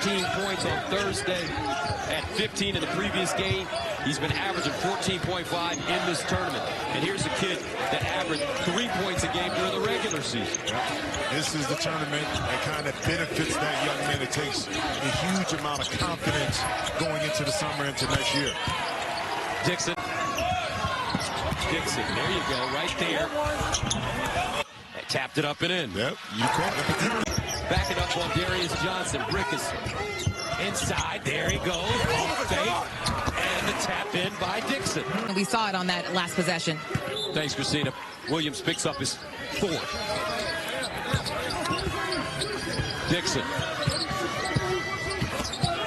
13 points on Thursday, at 15 in the previous game. He's been averaging 14.5 in this tournament. And here's a kid that averaged 3 points a game during the regular season. This is the tournament that kind of benefits that young man. It takes a huge amount of confidence going into the summer, into next year. Dixon, there you go, right there. Tapped it up and in. Yep, you caught it. Back it up on Darius Johnson. Brickus inside. There he goes. Fake. And the tap in by Dixon. We saw it on that last possession. Thanks, Christina. Williams picks up his fourth. Dixon.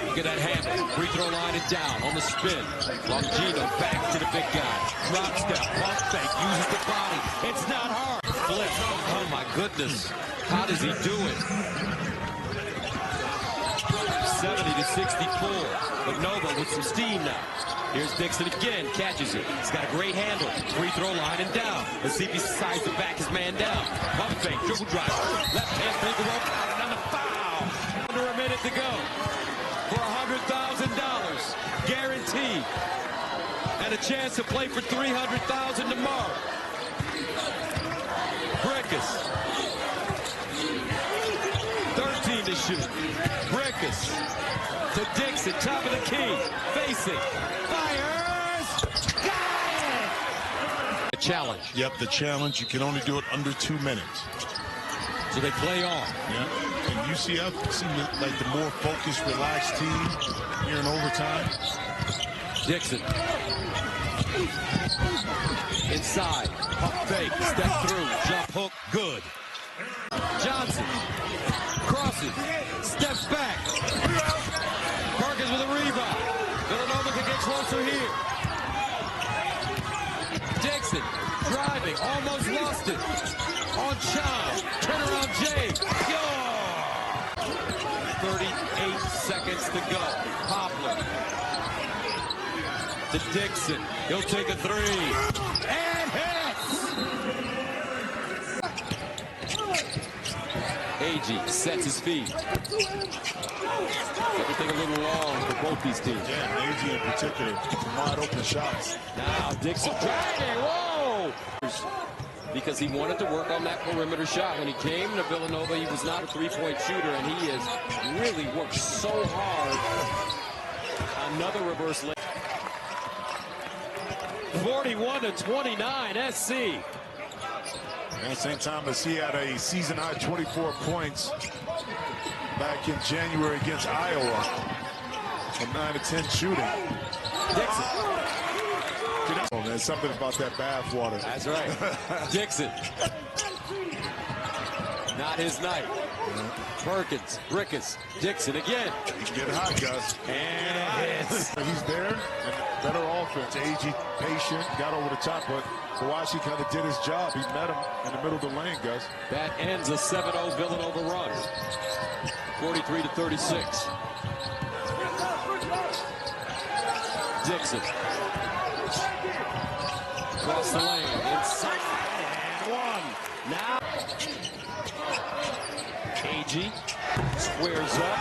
Look at that handle. Free throw line and down on the spin. Longino back to the big guy. Drop step. Pump fake. Uses the body. It's not hard. Flip. Oh, my goodness. How does he do it? 70 to 64. Villanova with some steam now. Here's Dixon again. Catches it. He's got a great handle. Free throw line and down. Let's see if he decides to back his man down. Pump fake. Dribble drive. Left hand finger rope. Another foul. Under a minute to go. For $100,000. Guaranteed. And a chance to play for $300,000 tomorrow. Brickus. 13 to shoot. Brickus to Dixon, top of the key. Facing. Fires. Got it! A challenge. Yep, the challenge. You can only do it under 2 minutes. So they play on. Yeah. And UCF seemed like the more focused, relaxed team here in overtime. Dixon. Inside. Pump fake. Step through. Jump hook. Good. Johnson. Crosses. Steps back. Perkins with a rebound. Villanova can get closer here. Dixon. Driving. Almost lost it. On Chime. Turnaround Jay. Yo! 38 seconds to go. Poplar. To Dixon. He'll take a three. And hits! AG sets his feet. Everything a little long for both these teams. Yeah, AG in particular. Some wide open shots. Now Dixon dragging. Whoa! Because he wanted to work on that perimeter shot. When he came to Villanova, he was not a three-point shooter, and he has really worked so hard. Another reverse layup. 41 to 29, SC. At the same time as he had a season-high 24 points back in January against Iowa from 9 to 10 shooting. Dixon. Oh, man, something about that bath water. That's right. Dixon. Not his night. Perkins, Brickus, Dixon again. He can get hot, Gus. And it hits. He's there, and better offense. AG patient, got over the top, but Kawashi kind of did his job. He met him in the middle of the lane, Gus. That ends a 7-0 Villanova run. 43 to 36. Dixon. Across the lane, inside, and one. Now, AG squares up.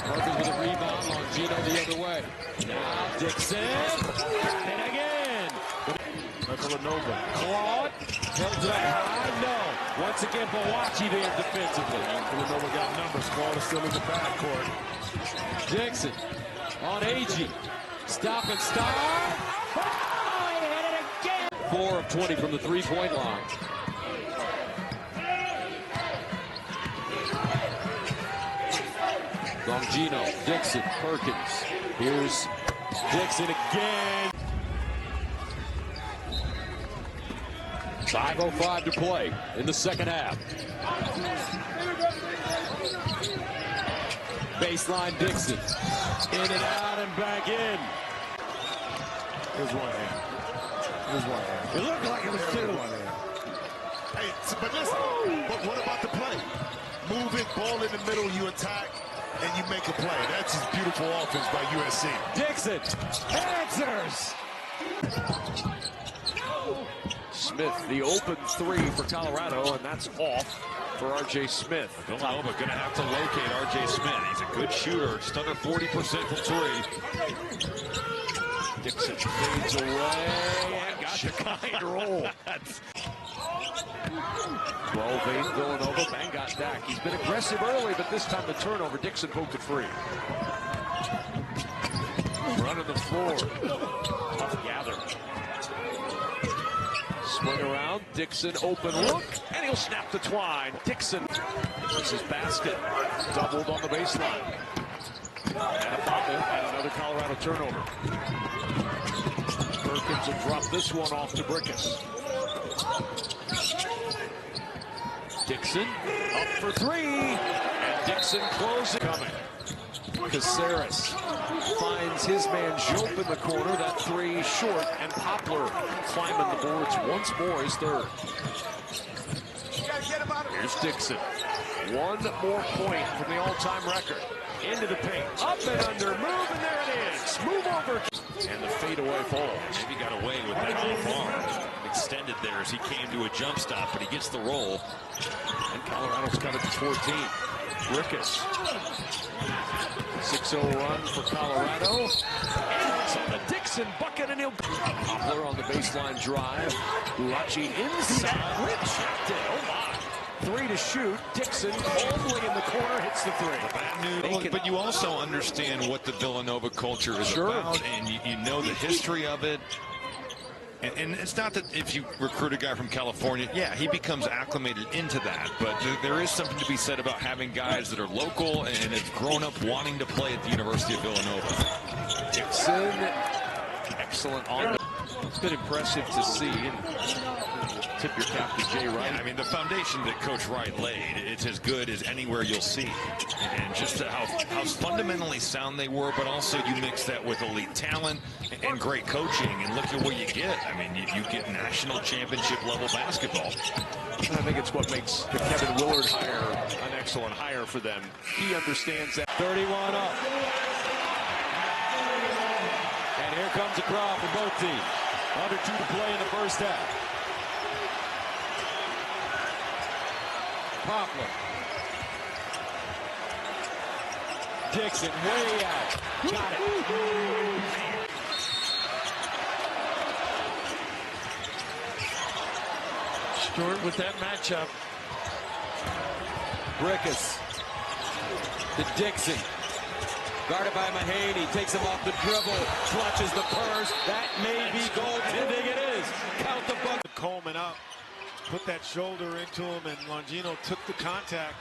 Perkins with a rebound, Longino the other way. Now Dixon, got it again. Villanova. Claude, held it up high, no. Once again, Bawachi there defensively. Villanova got numbers. Claude is still in the backcourt. Dixon on AG. Stop and start. Oh, he hit it again. 4 of 20 from the three-point line. Longino, Dixon, Perkins. Here's Dixon again. 5:05 to play in the second half. Baseline Dixon. In and out and back in. Here's one hand. Here's one hand. It looked like it was two. Hey, but listen, but what about the play? Move it, ball in the middle, you attack, and you make a play. That's just beautiful offense by USC. Dixon answers. Smith, the open three for Colorado, and that's off for R.J. Smith. Villanova going to have to locate R.J. Smith. He's a good shooter, just under 40% from three. Dixon fades away and got the kind roll. 12-8 Villanova. Bang got back. He's been aggressive early, but this time the turnover. Dixon poked it free. Running the floor. Tough gather. Swing around. Dixon open look, and he'll snap the twine. Dixon versus basket. Doubled on the baseline. And a bobble and another Colorado turnover. Perkins will drop this one off to Brickus. Dixon up for three, and Dixon closing. Coming. Caceres finds his man Jope in the corner. That three short, and Poplar climbing the boards once more, his third. Here's Dixon. One more point from the all-time record. Into the paint, up and under, move, and there it is. Move over, and the fadeaway falls. Maybe got away with that off arm. Extended there as he came to a jump stop, but he gets the roll. And Colorado's got it to 14. Brickus. 6-0 run for Colorado. And it's on the Dixon bucket, and he'll... Poplar on the baseline drive. Urachi inside. Rejected. Oh, my. Three to shoot. Dixon calmly in the corner, hits the three. But you also understand what the Villanova culture is about, and you know the history of it. And it's not that if you recruit a guy from California, yeah, he becomes acclimated into that. But there is something to be said about having guys that are local and have grown up wanting to play at the University of Villanova. Dixon, excellent on. It's been impressive to see. Tip your cap to Jay Wright. Yeah, I mean, the foundation that Coach Wright laid, it's as good as anywhere you'll see. And just how fundamentally sound they were, but also you mix that with elite talent and great coaching, and look at what you get. I mean, you get national championship level basketball. I think it's what makes the Kevin Willard hire an excellent hire for them. He understands that. 31 up. And here comes a crowd for both teams. Under 2 to play in the first half. Poplar. Dixon way out. Got it. Stewart with that matchup. Brickus to Dixon. Guarded by Mahaney. Takes him off the dribble. Clutches the purse. That may be goaltending. It is. Count the bucket. Coleman up. Put that shoulder into him, and Longino took the contact.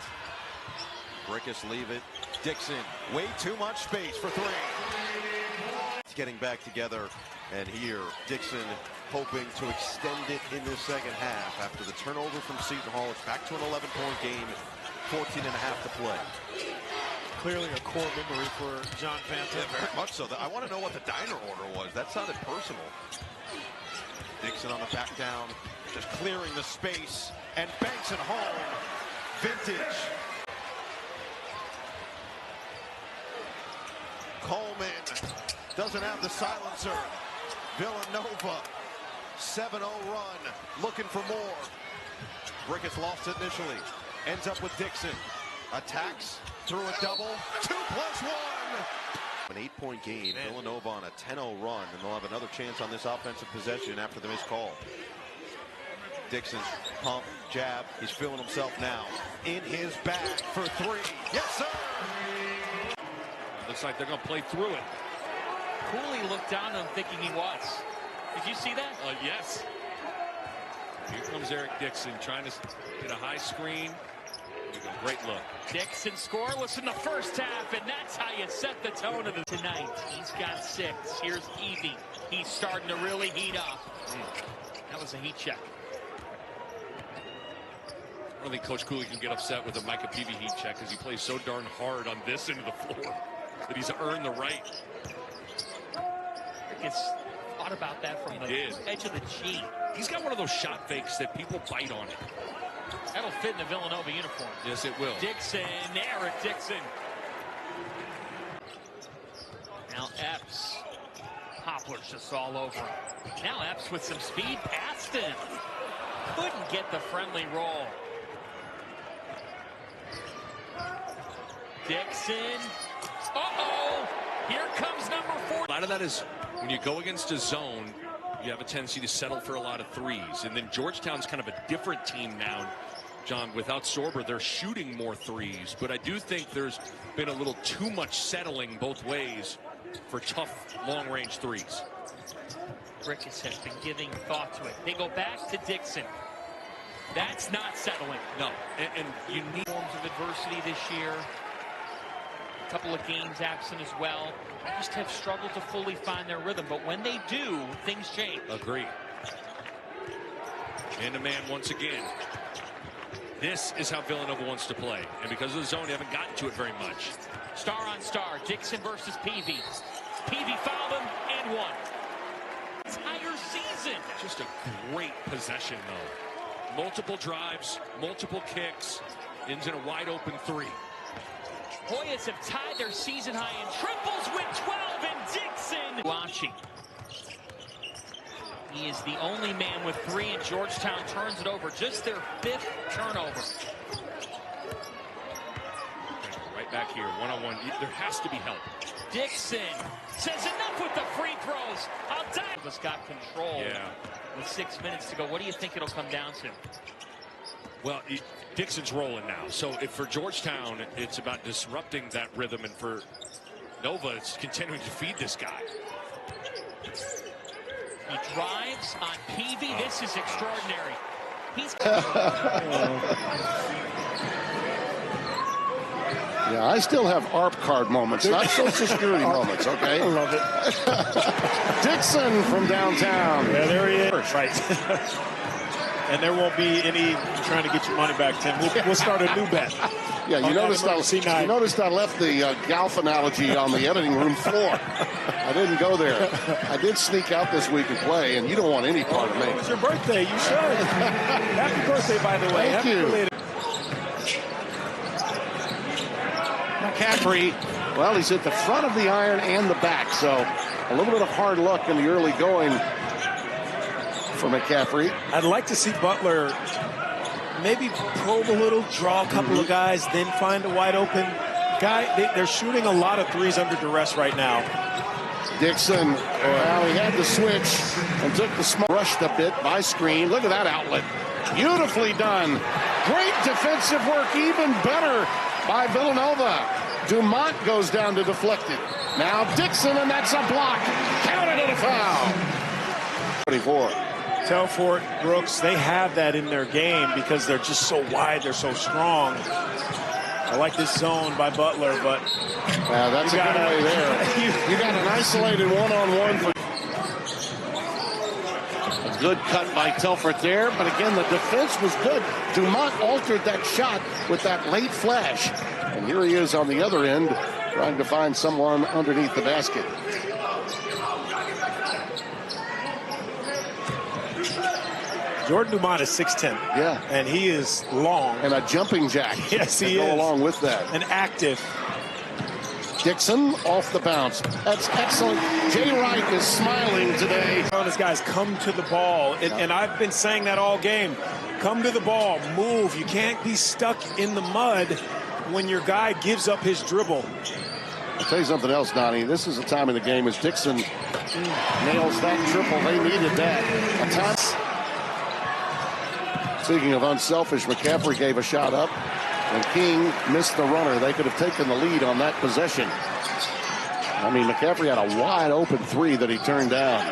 Brickus leave it. Dixon, way too much space for three. It's getting back together, and here Dixon hoping to extend it in the second half. After the turnover from Seton Hall, it's back to an 11-point game, 14 and a half to play. Clearly a core memory for John Phantom. Yeah, very much so. I want to know what the diner order was. That sounded personal. Dixon on the back down, just clearing the space, and banks it home. Vintage. Coleman doesn't have the silencer. Villanova, 7-0 run, looking for more. Brickus lost it initially, ends up with Dixon. Attacks through a double, 2+1. An 8-point game, Villanova on a 10-0 run, and they'll have another chance on this offensive possession after the missed call. Dixon, pump, jab, he's feeling himself now. In his bag for three. Yes, sir! Looks like they're going to play through it. Cooley looked down on him thinking he was. Did you see that? Yes. Here comes Eric Dixon trying to get a high screen. Great look. Dixon scoreless in the first half, and that's how you set the tone of the tonight. He's got 6. Here's Evie. He's starting to really heat up. That was a heat check. I don't think Coach Cooley can get upset with a Micah Peavy heat check because he plays so darn hard on this end of the floor that he's earned the right. It's thought about that from the edge of the G. He's got one of those shot fakes that people bite on it. That'll fit in the Villanova uniform. Yes, it will. Dixon, Eric Dixon. Now Epps. Poplar's just all over him. Now Epps with some speed past him. couldn't get the friendly roll. Dixon. Uh-oh. Here comes number 4. A lot of that is when you go against a zone, you have a tendency to settle for a lot of threes. And then Georgetown's kind of a different team now, John. Without Sorber, they're shooting more threes. But I do think there's been a little too much settling both ways for tough long-range threes. Ricketts has been giving thought to it. They go back to Dixon. That's not settling. No, and you need forms of adversity this year. A couple of games absent as well. Just have struggled to fully find their rhythm. But when they do, things change. Agree. And a man once again. This is how Villanova wants to play. And because of the zone, they haven't gotten to it very much. Star on star. Dixon versus Peavy. Peavy fouled him and won. Entire season. Just a great possession, though. Multiple drives, multiple kicks, ends in a wide open 3. Hoyas have tied their season high in triples with 12, and Dixon watching. He is the only man with 3, and Georgetown turns it over. Just their 5th turnover. Right back here, one-on-one. There has to be help. Dixon says enough with the free throws. I'll die. Just got control. Yeah. With 6 minutes to go. What do you think it'll come down to? Well, Dixon's rolling now. So if for Georgetown, it's about disrupting that rhythm, and for Nova, it's continuing to feed this guy. He drives on Peavy. This is extraordinary. He's Yeah, I still have ARP card moments, not Social Security moments, okay? I love it. Dixon from downtown. Yeah, there he is. Right. And there won't be any trying to get your money back, Tim. We'll start a new bet. Yeah, you noticed I left the golf analogy on the editing room floor. I didn't go there. I did sneak out this week and play, and you don't want any part of me. It's your birthday. You should. Happy birthday, by the way. Thank you. McCaffrey, well, he's at the front of the iron and the back, so a little bit of hard luck in the early going for McCaffrey. I'd like to see Butler maybe probe a little, draw a couple of guys, then find a wide open guy. They're shooting a lot of threes under duress right now. Dixon, well, he had the switch and took the smoke. Rushed a bit by screen. Look at that outlet. Beautifully done. Great defensive work, even better by Villanova. Dumont goes down to deflect it. Now Dixon, and that's a block. Counted as a foul. 24. Telfort, Brooks, they have that in their game because they're just so wide, they're so strong. I like this zone by Butler, but that's a good way there. You got an isolated one-on-one. A good cut by Telfort there, but again, the defense was good. Dumont altered that shot with that late flash. And here he is on the other end, trying to find someone underneath the basket. Jordan Dumont is 6'10". Yeah. And he is long. And a jumping jack. Yes, he is. Go along with that. And active. Dixon off the bounce. That's excellent. Jay Wright is smiling today. These guys come to the ball. And I've been saying that all game. Come to the ball. Move. You can't be stuck in the mud when your guy gives up his dribble. I'll tell you something else, Donnie. This is a time in the game as Dixon nails that triple. They needed that. Speaking of unselfish, McCaffrey gave a shot up, and King missed the runner. They could have taken the lead on that possession. I mean, McCaffrey had a wide open 3 that he turned down.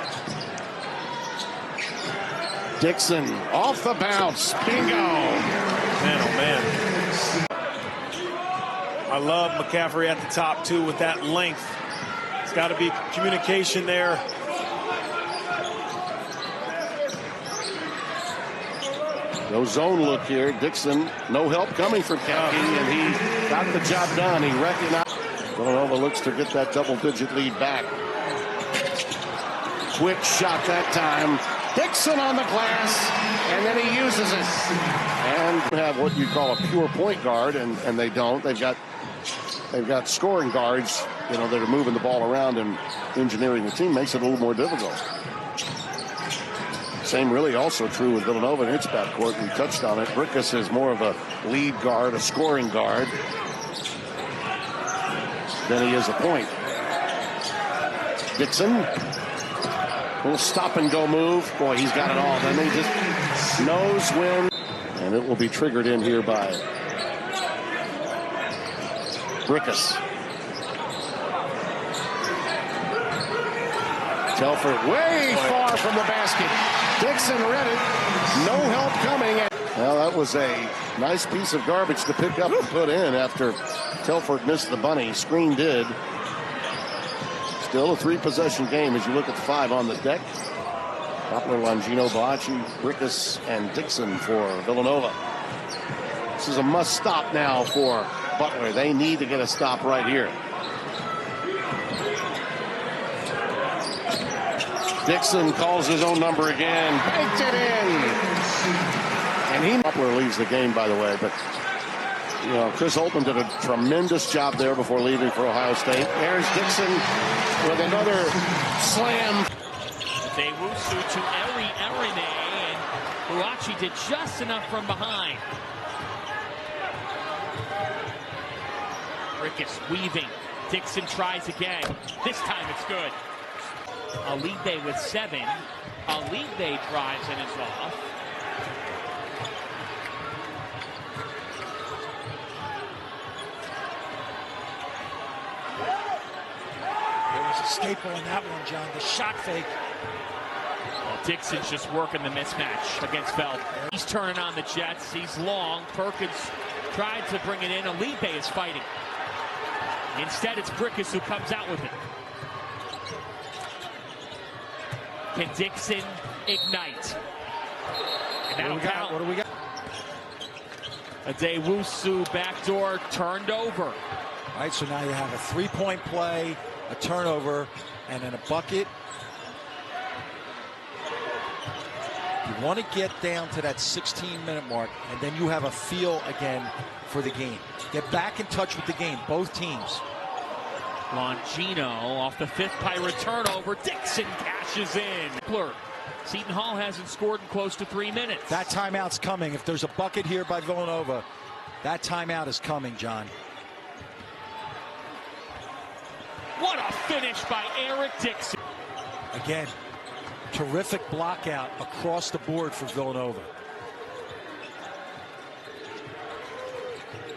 Dixon off the bounce. Bingo. Man, oh, man. I love McCaffrey at the top, too, with that length. It's got to be communication there. No zone look here. Dixon, no help coming from Cappy, and he got the job done. He recognized. Villanova looks to get that double-digit lead back. Quick shot that time. Dixon on the glass, and then he uses it. And have what you call a pure point guard, and they don't. They've got scoring guards, that are moving the ball around and engineering the team. Makes it a little more difficult. Same really also true with Villanova in its backcourt. We touched on it. Brickus is more of a lead guard, a scoring guard, than he is a point. Dixon, little stop and go move. Boy, he's got it all. Then they just nose win, and it will be triggered in here by Brickus. Telford way far from the basket. Dixon read it. No help coming. Well, that was a nice piece of garbage to pick up and put in after Telford missed the bunny. Screen did. Still a 3-possession game as you look at the 5 on the deck. Doppler, Longino, Bacci, Brickus, and Dixon for Villanova. This is a must stop now for Butler. They need to get a stop right here. Dixon calls his own number again. Baked it in. And Butler leaves the game, by the way. But, you know, Chris Holtman did a tremendous job there before leaving for Ohio State. There's Dixon with another slam. Dewusu to Eri Erine, and Huachi did just enough from behind. Brickus weaving. Dixon tries again. This time it's good. Alibe with 7. Alibe drives and is off. There was a staple in that one, John. The shot fake. Well, Dixon's just working the mismatch against Feld. He's turning on the Jets. He's long. Perkins tried to bring it in. Alibe is fighting. Instead, it's Brickus who comes out with it. Can Dixon ignite? And that'll count. What do we got? A Dewusu backdoor turned over. All right, so now you have a 3-point play, a turnover, and then a bucket. You want to get down to that 16-minute mark, and then you have a feel again for the game. Get back in touch with the game, both teams. Longino off the 5th Pirate turnover. Dixon cashes in. Seton Hall hasn't scored in close to 3 minutes. That timeout's coming. If there's a bucket here by Villanova, that timeout is coming, John. What a finish by Eric Dixon. Again, terrific block out across the board for Villanova.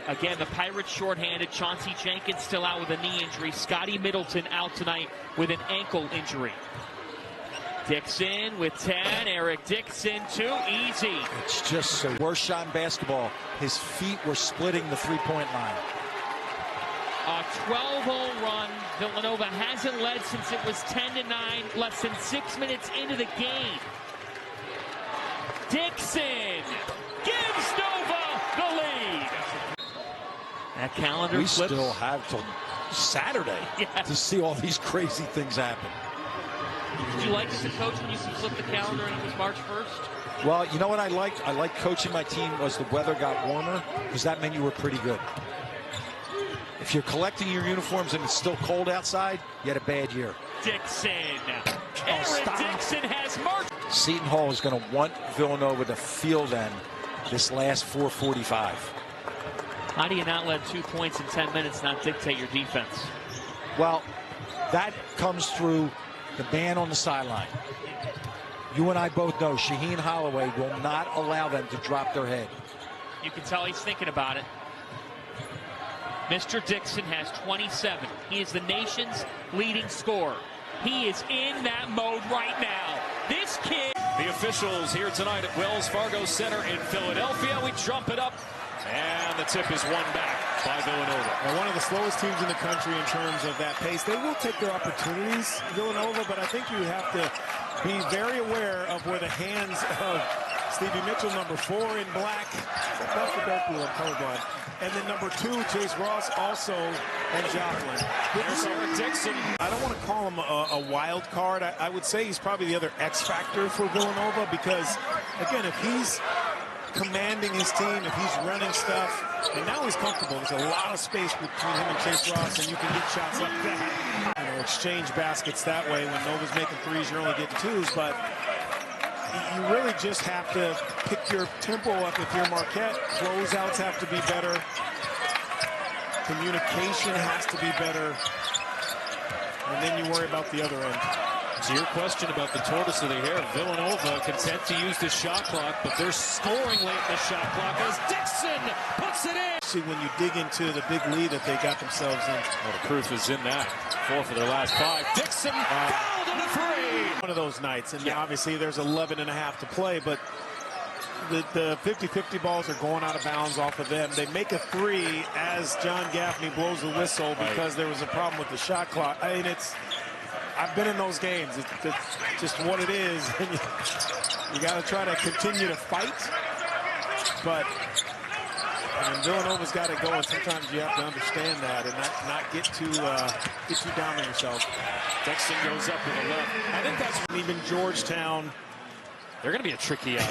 Again, the Pirates shorthanded. Chauncey Jenkins still out with a knee injury. Scotty Middleton out tonight with an ankle injury. Dixon with 10. Eric Dixon, too easy. It's just the worst shot in basketball. His feet were splitting the 3-point line. A 12-0 run. Villanova hasn't led since it was 10-9, less than 6 minutes into the game. Dixon gives Nova the lead. That calendar we flips. Still have till Saturday to see all these crazy things happen. Did you like as a coach when you could flip the calendar and it was March 1st? Well, you know what I liked? I liked coaching my team was the weather got warmer, because that meant you were pretty good. If you're collecting your uniforms and it's still cold outside, you had a bad year. Dixon. Eric Dixon has marked. Seton Hall is going to want Villanova to feel them this last 4:45. How do you not let 2 points in 10 minutes not dictate your defense? Well, that comes through the man on the sideline. You and I both know Shaheen Holloway will not allow them to drop their head. You can tell he's thinking about it. Mr. Dixon has 27. He is the nation's leading scorer. He is in that mode right now. This kid. The officials here tonight at Wells Fargo Center in Philadelphia. We jump it up, and the tip is won back by Villanova. Well, one of the slowest teams in the country in terms of that pace. They will take their opportunities, Villanova, but I think you have to be very aware of where the hands of Stevie Mitchell, number 4 in black. That's the dark blue, I'm colorblind. And then number 2, Chase Ross, also, and Joplin. There's Eric Dixon. I don't want to call him a wild card. I would say he's probably the other X factor for Villanova because, again, if he's commanding his team, if he's running stuff, and now he's comfortable. There's a lot of space between him and Chase Ross, and you can get shots like that. You know, exchange baskets that way. When Nova's making threes, you're only getting twos, but you really just have to pick your tempo up if you're Marquette. Closeouts have to be better. Communication has to be better. And then you worry about the other end. To your question about the tortoise of the hare, Villanova content to use the shot clock, but they're scoring late in the shot clock as Dixon puts it in. See, when you dig into the big lead that they got themselves in. Well, the proof is in that. 4 for their last 5. Dixon fouled on a 3. One of those nights, and obviously there's 11 and a half to play, but the 50-50 balls are going out of bounds off of them. They make a 3 as John Gaffney blows the whistle because there was a problem with the shot clock. I mean, I've been in those games. It's just what it is. You got to try to continue to fight, but I mean, Villanova's got to go, and sometimes you have to understand that and not get too down on yourself. Dixon goes up with a left. I think that's even Georgetown. They're going to be a tricky out.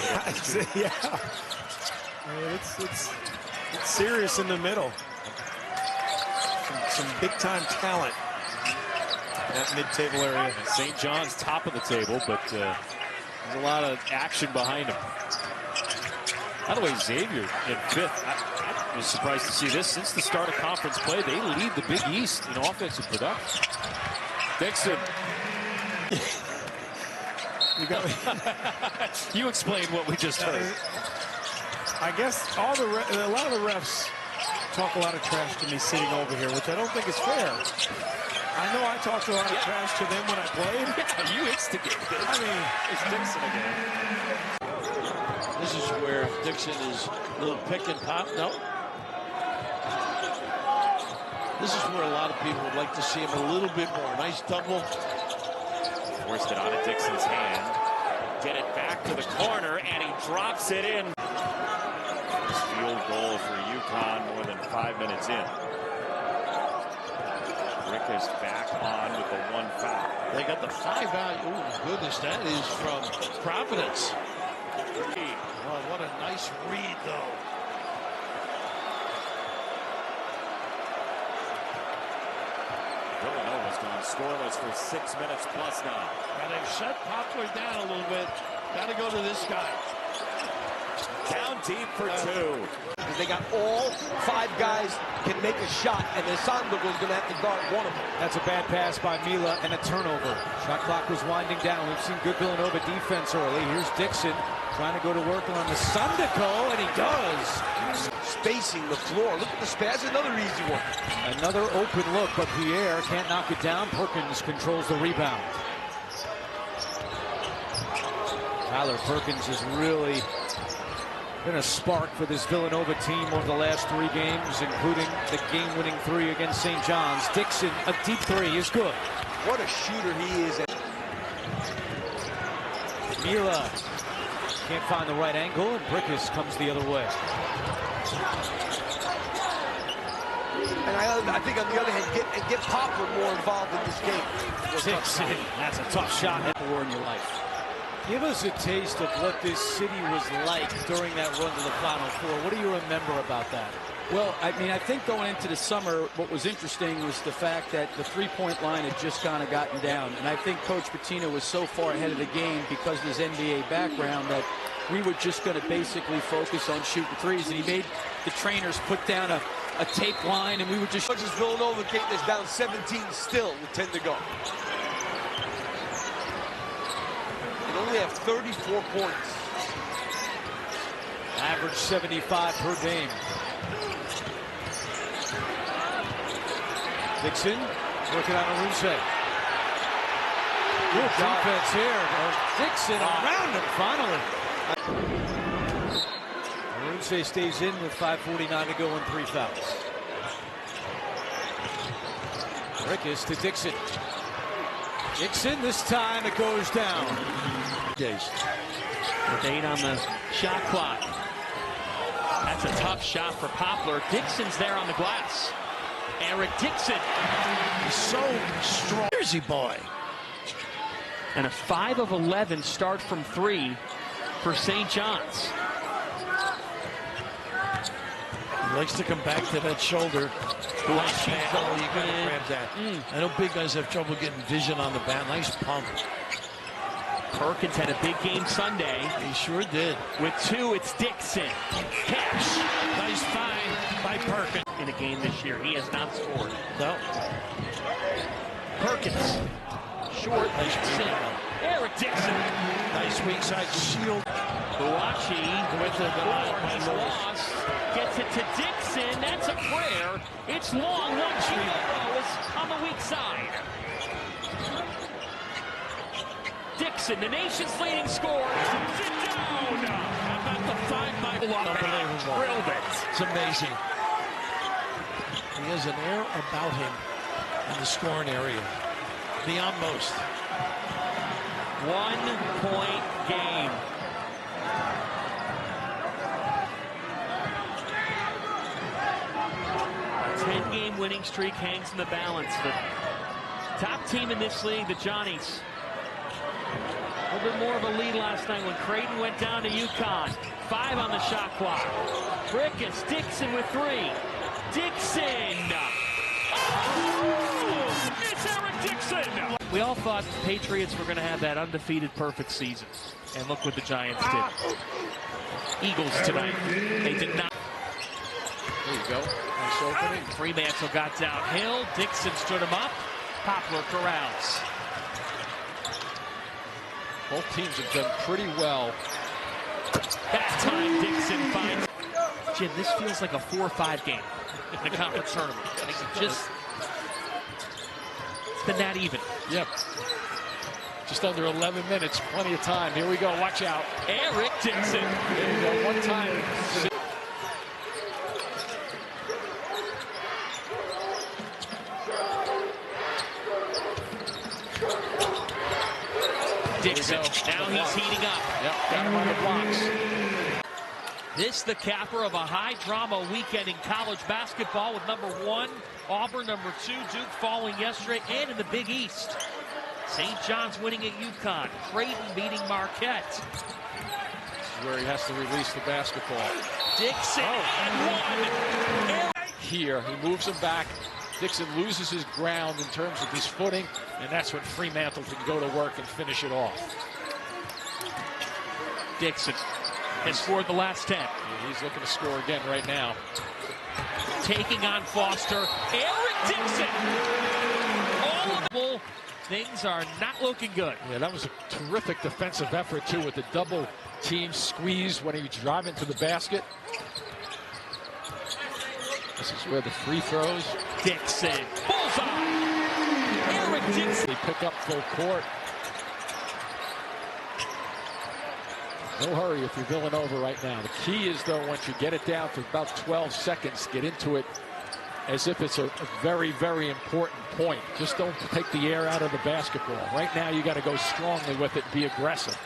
Yeah, I mean, it's serious in the middle. Some big-time talent in that mid-table area. St. John's top of the table, but there's a lot of action behind him. By the way, Xavier in 5th. I was surprised to see this. Since the start of conference play, they lead the Big East in offensive production. Dixon. You explained what we just heard. I guess a lot of the refs talk a lot of trash to me sitting over here, which I don't think is fair. I know I talked a lot of trash to them when I played. Yeah, you instigated it. I mean, it's Dixon again. This is where Dixon is a little pick and pop. No. This is where a lot of people would like to see him a little bit more. Nice double. Forced it out of Dixon's hand. Get it back to the corner, and he drops it in. Field goal for UConn more than 5 minutes in. Rick is back on with the 1 foul. They got the 5 out. Oh, goodness, that is from Providence. Oh, what a nice read, though. Villanova's gone scoreless for 6 minutes plus now. And they've shut Poplar down a little bit. Got to go to this guy. Down deep for 2. Because they got all 5 guys can make a shot, and the Sandoval's going to have to guard one of them. That's a bad pass by Mila and a turnover. Shot clock was winding down. We've seen good Villanova defense early. Here's Dixon trying to go to work on the Sandoval, and he does. Spacing the floor. Look at the space. Another easy one. Another open look, but Pierre can't knock it down. Perkins controls the rebound. Tyler Perkins has really been a spark for this Villanova team over the last 3 games, including the game-winning 3 against St. John's. Dixon, a deep 3 is good. What a shooter he is. Mila can't find the right angle, and Brickus comes the other way. And I think on the other hand, get Poplar more involved in this game. Dixon, that's a tough shot in your life. Give us a taste of what this city was like during that run to the Final Four. What do you remember about that? Well, I mean, I think going into the summer, what was interesting was the fact that the three-point line had just kind of gotten down. And I think Coach Pitino was so far ahead of the game because of his NBA background that we were just going to basically focus on shooting threes. And he made the trainers put down a tape line, and we would just... Villanova game is down 17 still with 10 to go. They only have 34 points. Average 75 per game. Dixon working on Arunse. Good defense here. Dixon around him finally. Arunse stays in with 5:49 to go and 3 fouls. Brickus to Dixon. Dixon, this time it goes down. With 8 on the shot clock. That's a tough shot for Poplar. Dixon's there on the glass. Eric Dixon. He's so strong. Jersey boy. And a 5 of 11 start from 3 for St. John's. He likes to come back to that shoulder. Nice you got to grab that. I know big guys have trouble getting vision on the bat. Nice pump. Perkins had a big game Sunday. He sure did. With 2, it's Dixon. Catch. Nice find by Perkins. In a game this year, he has not scored. No. Perkins. Short. Nice Eric Dixon. Nice weak side shield. Buachi with the ball. He's lost. Gets it to Dixon. That's a prayer. It's long. One Chico on the weak side. Dixon, the nation's leading scorer. Sit down. How about the 5-mile Unbelievable. Drilled it. It's amazing. He has an air about him in the scoring area. Beyond most. 1-point game. A 10-game winning streak hangs in the balance. The top team in this league, the Johnnies. A little bit more of a lead last night when Creighton went down to UConn. 5 on the shot clock. Brickus, Dixon with 3. Dixon! Oh! It's Eric Dixon! We all thought the Patriots were going to have that undefeated perfect season. And look what the Giants did. Eagles tonight. They did not. There you go. Nice opening. Fremantle got downhill. Dixon stood him up. Poplar corrals. Both teams have done pretty well. That time Dixon finds. Jim, this feels like a 4-5 game in the conference tournament. It's been that even. Yep. Just under 11 minutes. Plenty of time. Here we go. Watch out. Eric Dixon. There you go. One time. Dixon. Now he's heating up. Yep. Got him on the blocks. This the capper of a high-drama weekend in college basketball with number 1, Auburn, number 2, Duke falling yesterday, and in the Big East. St. John's winning at UConn. Creighton beating Marquette. This is where he has to release the basketball. Dixon and 1. Here, he moves him back. Dixon loses his ground in terms of his footing, and that's when Fremantle can go to work and finish it off. Dixon has scored the last 10. Yeah, he's looking to score again right now. Taking on Foster. Eric Dixon. All of the things are not looking good. Yeah, that was a terrific defensive effort, too, with the double team squeeze when he was driving to the basket. This is where the free throws. Dixon. Bullseye. Eric Dixon. They pick up full court. No hurry if you're Villanova right now. The key is, though, once you get it down to about 12 seconds, get into it as if it's a very, very important point. Just don't take the air out of the basketball. Right now, you got to go strongly with it and be aggressive.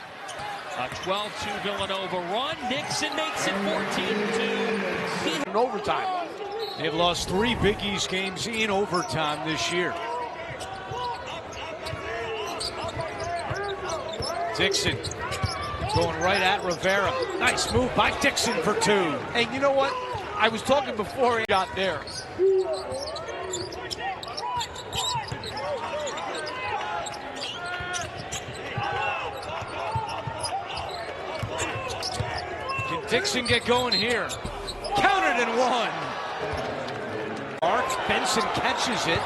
A 12-2 Villanova run. Dixon makes it 14-2. In overtime. They've lost 3 Big East games in overtime this year. Dixon going right at Rivera. Nice move by Dixon for 2. And you know what? I was talking before he got there. Can Dixon get going here? Counted and 1. Mark Benson catches it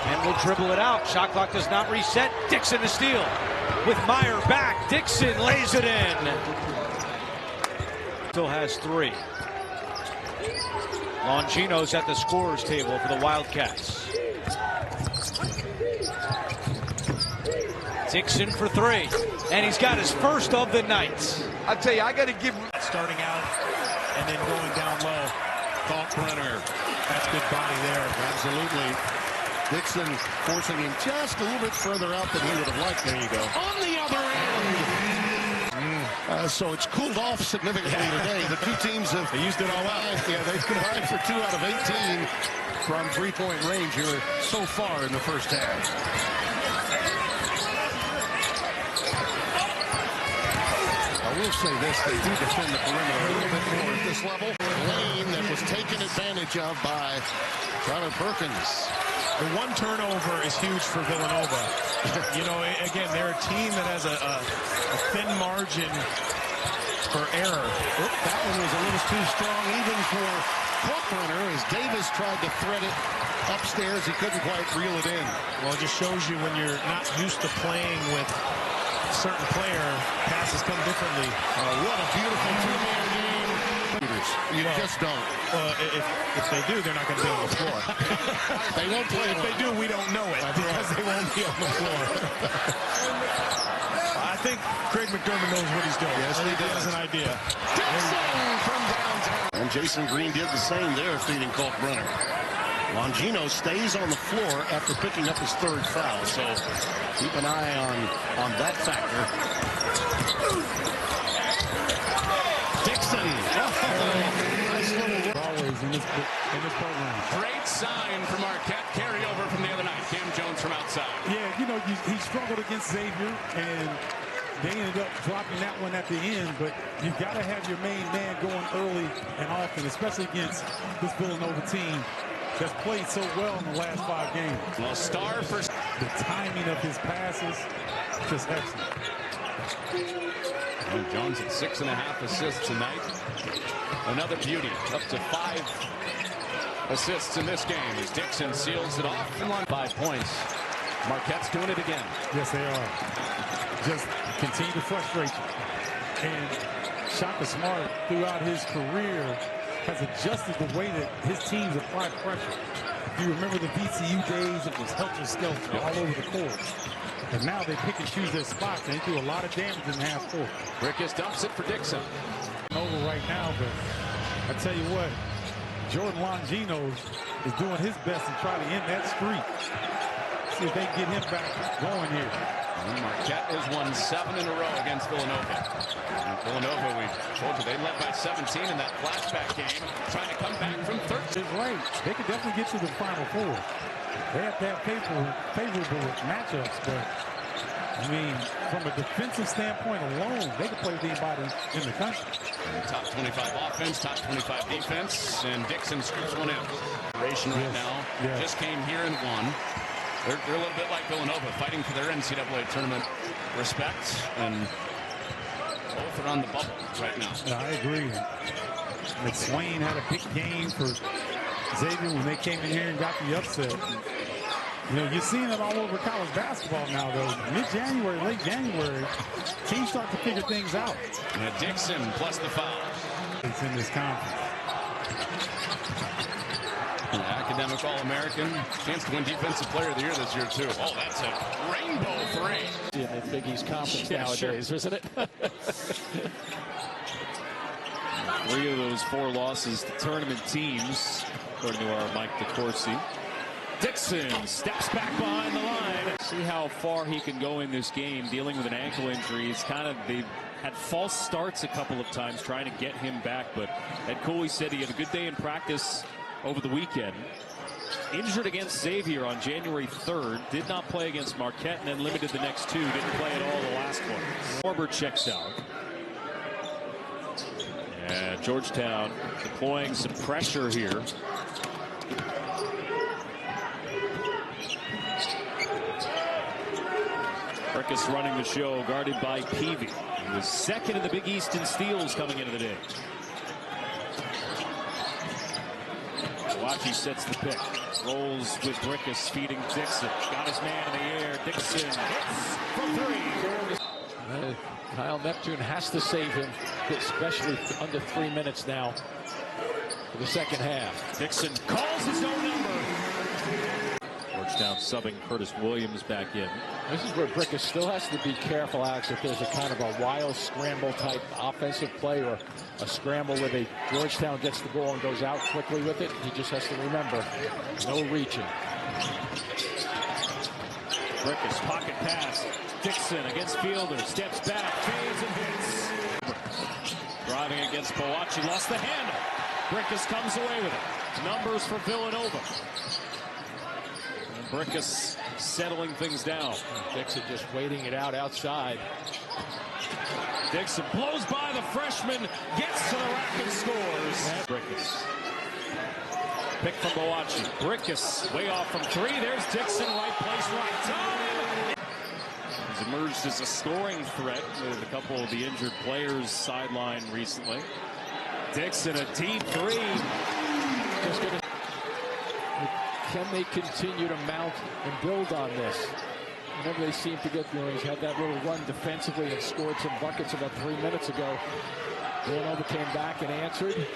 and will dribble it out. Shot clock does not reset. Dixon to steal. With Meyer back, Dixon lays it in. Still has 3. Longino's at the scorer's table for the Wildcats. Dixon for 3. And he's got his first of the night. I tell you, I got to give him. Starting out and then going down low. Kalkbrenner. That's good body there. Absolutely. Dixon forcing him just a little bit further out than he would have liked. There you go. On the other end. So it's cooled off significantly today. The two teams have used it all up. Yeah, they've combined for 2 out of 18 from three-point range here so far in the first half. I will say this, they do defend the perimeter a little bit more at this level. Lane that was taken advantage of by Tyler Perkins. The one turnover is huge for Villanova. You know, again, they're a team that has a thin margin for error. That one was a little too strong even for Corkrunner as Davis tried to thread it upstairs. He couldn't quite reel it in. Well, it just shows you when you're not used to playing with a certain player, passes come differently. What a beautiful two-man game. You just don't. Well, if they do, they're not going to be on the floor. They won't play. If they do, we don't know it because they won't be on the floor. I think Craig McDermott knows what he's doing. Yes, he has an idea. Dixon from downtown. And Jason Green did the same there, feeding Corkrunner. Longino stays on the floor after picking up his third foul, so keep an eye on that factor. Dixon. Nice little always in this program. Great sign from Marquette. Carryover from the other night. Cam Jones from outside. Yeah, you know, he struggled against Xavier, and they ended up dropping that one at the end, but you've got to have your main man going early and often, especially against this Villanova team that's played so well in the last 5 games. Well, star for the timing of his passes, just excellent. And Jones at 6.5 assists tonight. Another beauty, up to 5 assists in this game as Dixon seals it off. 5 points. Marquette's doing it again. Yes, they are. Just continue to frustrate you. And Shaka Smart, throughout his career, has adjusted the way that his teams apply pressure. If you remember the VCU days, it was helter-skelter all over the court. And now they pick and choose their spots, and they do a lot of damage in the half court. Rickus dumps it for Dixon. Over right now, but I tell you what, Jordan Longino is doing his best to try to end that streak. See if they can get him back going here. And Marquette has won 7 in a row against Villanova. And Villanova, we told you, they led by 17 in that flashback game, trying to come back from 13. Right. They could definitely get to the Final Four. They have to have favorable matchups, but I mean, from a defensive standpoint alone, they can play with anybody in the country. And top 25 offense, top 25 defense, and Dixon scoops one in. Right now, just came here and won. They're a little bit like Villanova, fighting for their NCAA tournament respect, and both are on the bubble right now. I agree. McSwain had a big game for Xavier when they came in here and got the upset. You know, you're seeing it all over college basketball now, though. Mid-January, late January, teams start to figure things out. And Dixon plus the foul. It's in this conference. Academic All-American, chance to win Defensive Player of the Year this year, too. Oh, that's a rainbow 3. In the Big East Conference nowadays, isn't it? 3 of those 4 losses to tournament teams, according to our Mike DeCourcy. Dixon steps back behind the line. See how far he can go in this game, dealing with an ankle injury. It's they've had false starts a couple of times trying to get him back, but Ed Cooley said he had a good day in practice over the weekend. Injured against Xavier on January 3rd, did not play against Marquette, and then limited the next 2, didn't play at all the last one. Barber checks out. And Georgetown deploying some pressure here. Rickus running the show, guarded by Peavy. He was second in the Big East in steals coming into the day. Kawachi sets the pick. Rolls with Rickus, feeding Dixon. Got his man in the air. Dixon hits for 3. Kyle Neptune has to save him, especially under 3 minutes now for the second half. Dixon calls his own number. Georgetown subbing Curtis Williams back in. This is where Rickus still has to be careful, Alex, if there's a kind of a wild scramble type offensive play or a scramble where Georgetown gets the ball and goes out quickly with it. He just has to remember, no reaching. Rickus, pocket pass. Dixon against Fielder, steps back, fades and hits. Driving against Kawachi, lost the handle. Rickus comes away with it. Numbers for Villanova. Rickus settling things down. Dixon just waiting it out outside. Dixon blows by the freshman, gets to the rack and scores. Rickus. pick from Boachi. Brickus way off from three. There's Dixon, right place, right time. He's emerged as a scoring threat with a couple of the injured players sidelined recently. Dixon, a deep three. Just gonna, can they continue to mount and build on this? Whenever they seem to get, he's had that little run defensively and scored some buckets about 3 minutes ago. Villanova came back and answered.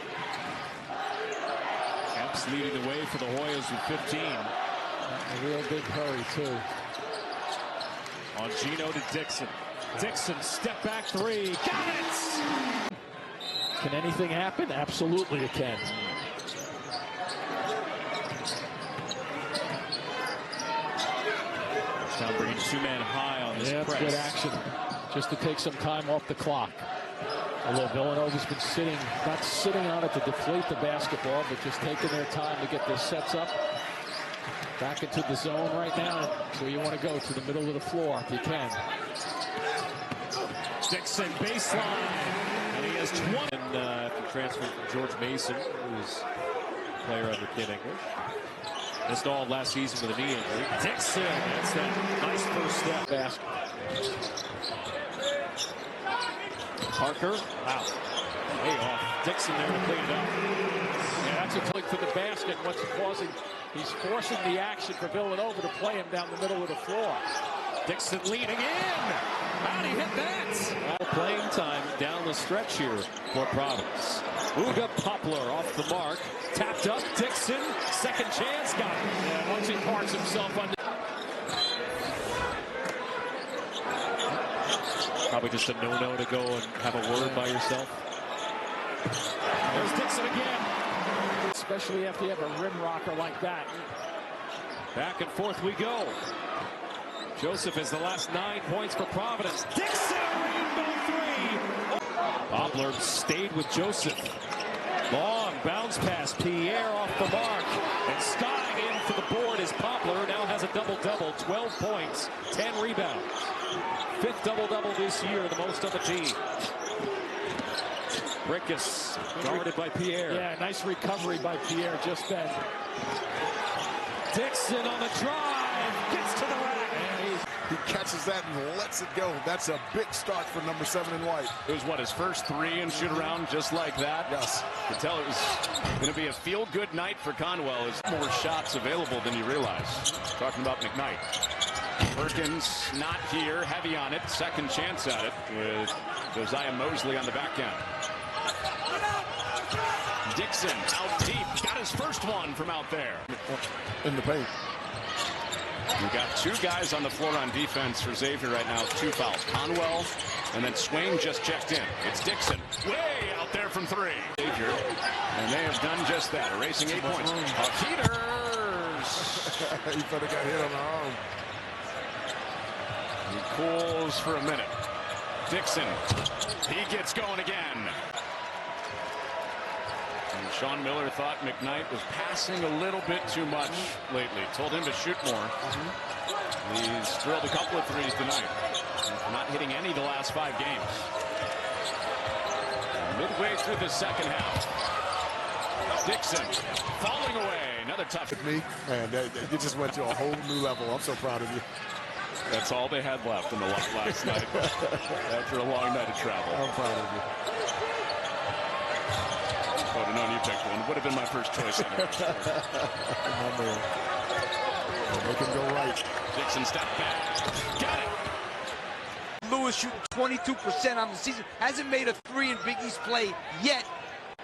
Epps leading the way for the Hoyas with 15. A real big hurry, too. On Gino to Dixon. Dixon, step back three. Got it! Can anything happen? Absolutely it can. Now bringing two-man high on this press. Good action, just to take some time off the clock. Although Villanova's been sitting, not sitting on it to deflate the basketball, but just taking their time to get their sets up. Back into the zone right now. That's where you want to go, to the middle of the floor if you can. Dixon baseline, and he has 20. And after transferring from George Mason, who's a player under Kid English. Missed all of last season with a knee injury. Dixon, that's that nice first step. Basket. Parker, wow, way off. Dixon there to clean it up. Yeah, that's a click to the basket. What's causing? He's forcing the action for Villanova to play him down the middle of the floor. Dixon leaning in. How'd he hit that? Well, playing time down the stretch here for Providence. Uga Poplar off the mark. Tapped up. Dixon, second chance, got it. Yeah, once he parks himself under. Probably just a no-no to go and have a word by yourself. There's Dixon again. Especially after you have a rim rocker like that. Back and forth we go. Joseph is the last 9 points for Providence. Dixon, rainbow three. Poplar stayed with Joseph. Long bounce pass. Pierre off the mark. And skying in for the board is Poplar. Now has a double-double. 12 points, 10 rebounds. 5th double-double this year, the most on the team. Brickus guarded by Pierre. Yeah, nice recovery by Pierre just then. Dixon on the drive. Gets to the rack. He catches that and lets it go. That's a big start for number 7 in white. It was what, his first three and shoot around just like that? Yes. You could tell it was going to be a feel-good night for Conwell. There's more shots available than you realize. Talking about McKnight. Perkins not here, heavy on it. Second chance at it with Josiah Mosley on the back end. Dixon out deep. Got his first one from out there. In the paint. We've got 2 guys on the floor on defense for Xavier right now. 2 fouls. Conwell and then Swain just checked in. It's Dixon. Way out there from 3. Xavier. And they have done just that. Erasing 8 points. Heaters. He better got hit on the arm. He cools for a minute. Dixon. He gets going again. And Sean Miller thought McKnight was passing a little bit too much lately. Told him to shoot more. He's drilled a couple of threes tonight. Not hitting any the last 5 games. Midway through the second half. Dixon falling away. Another tough. Man, it just went to a whole new level. I'm so proud of you. That's all they had left in the last night after a long night of travel. I'm proud of you. I would have known you picked one. Would have been my first choice. My man. Make him go right. Dixon step back. Got it. Lewis shooting 22% on the season. Hasn't made a 3 in Big East play yet.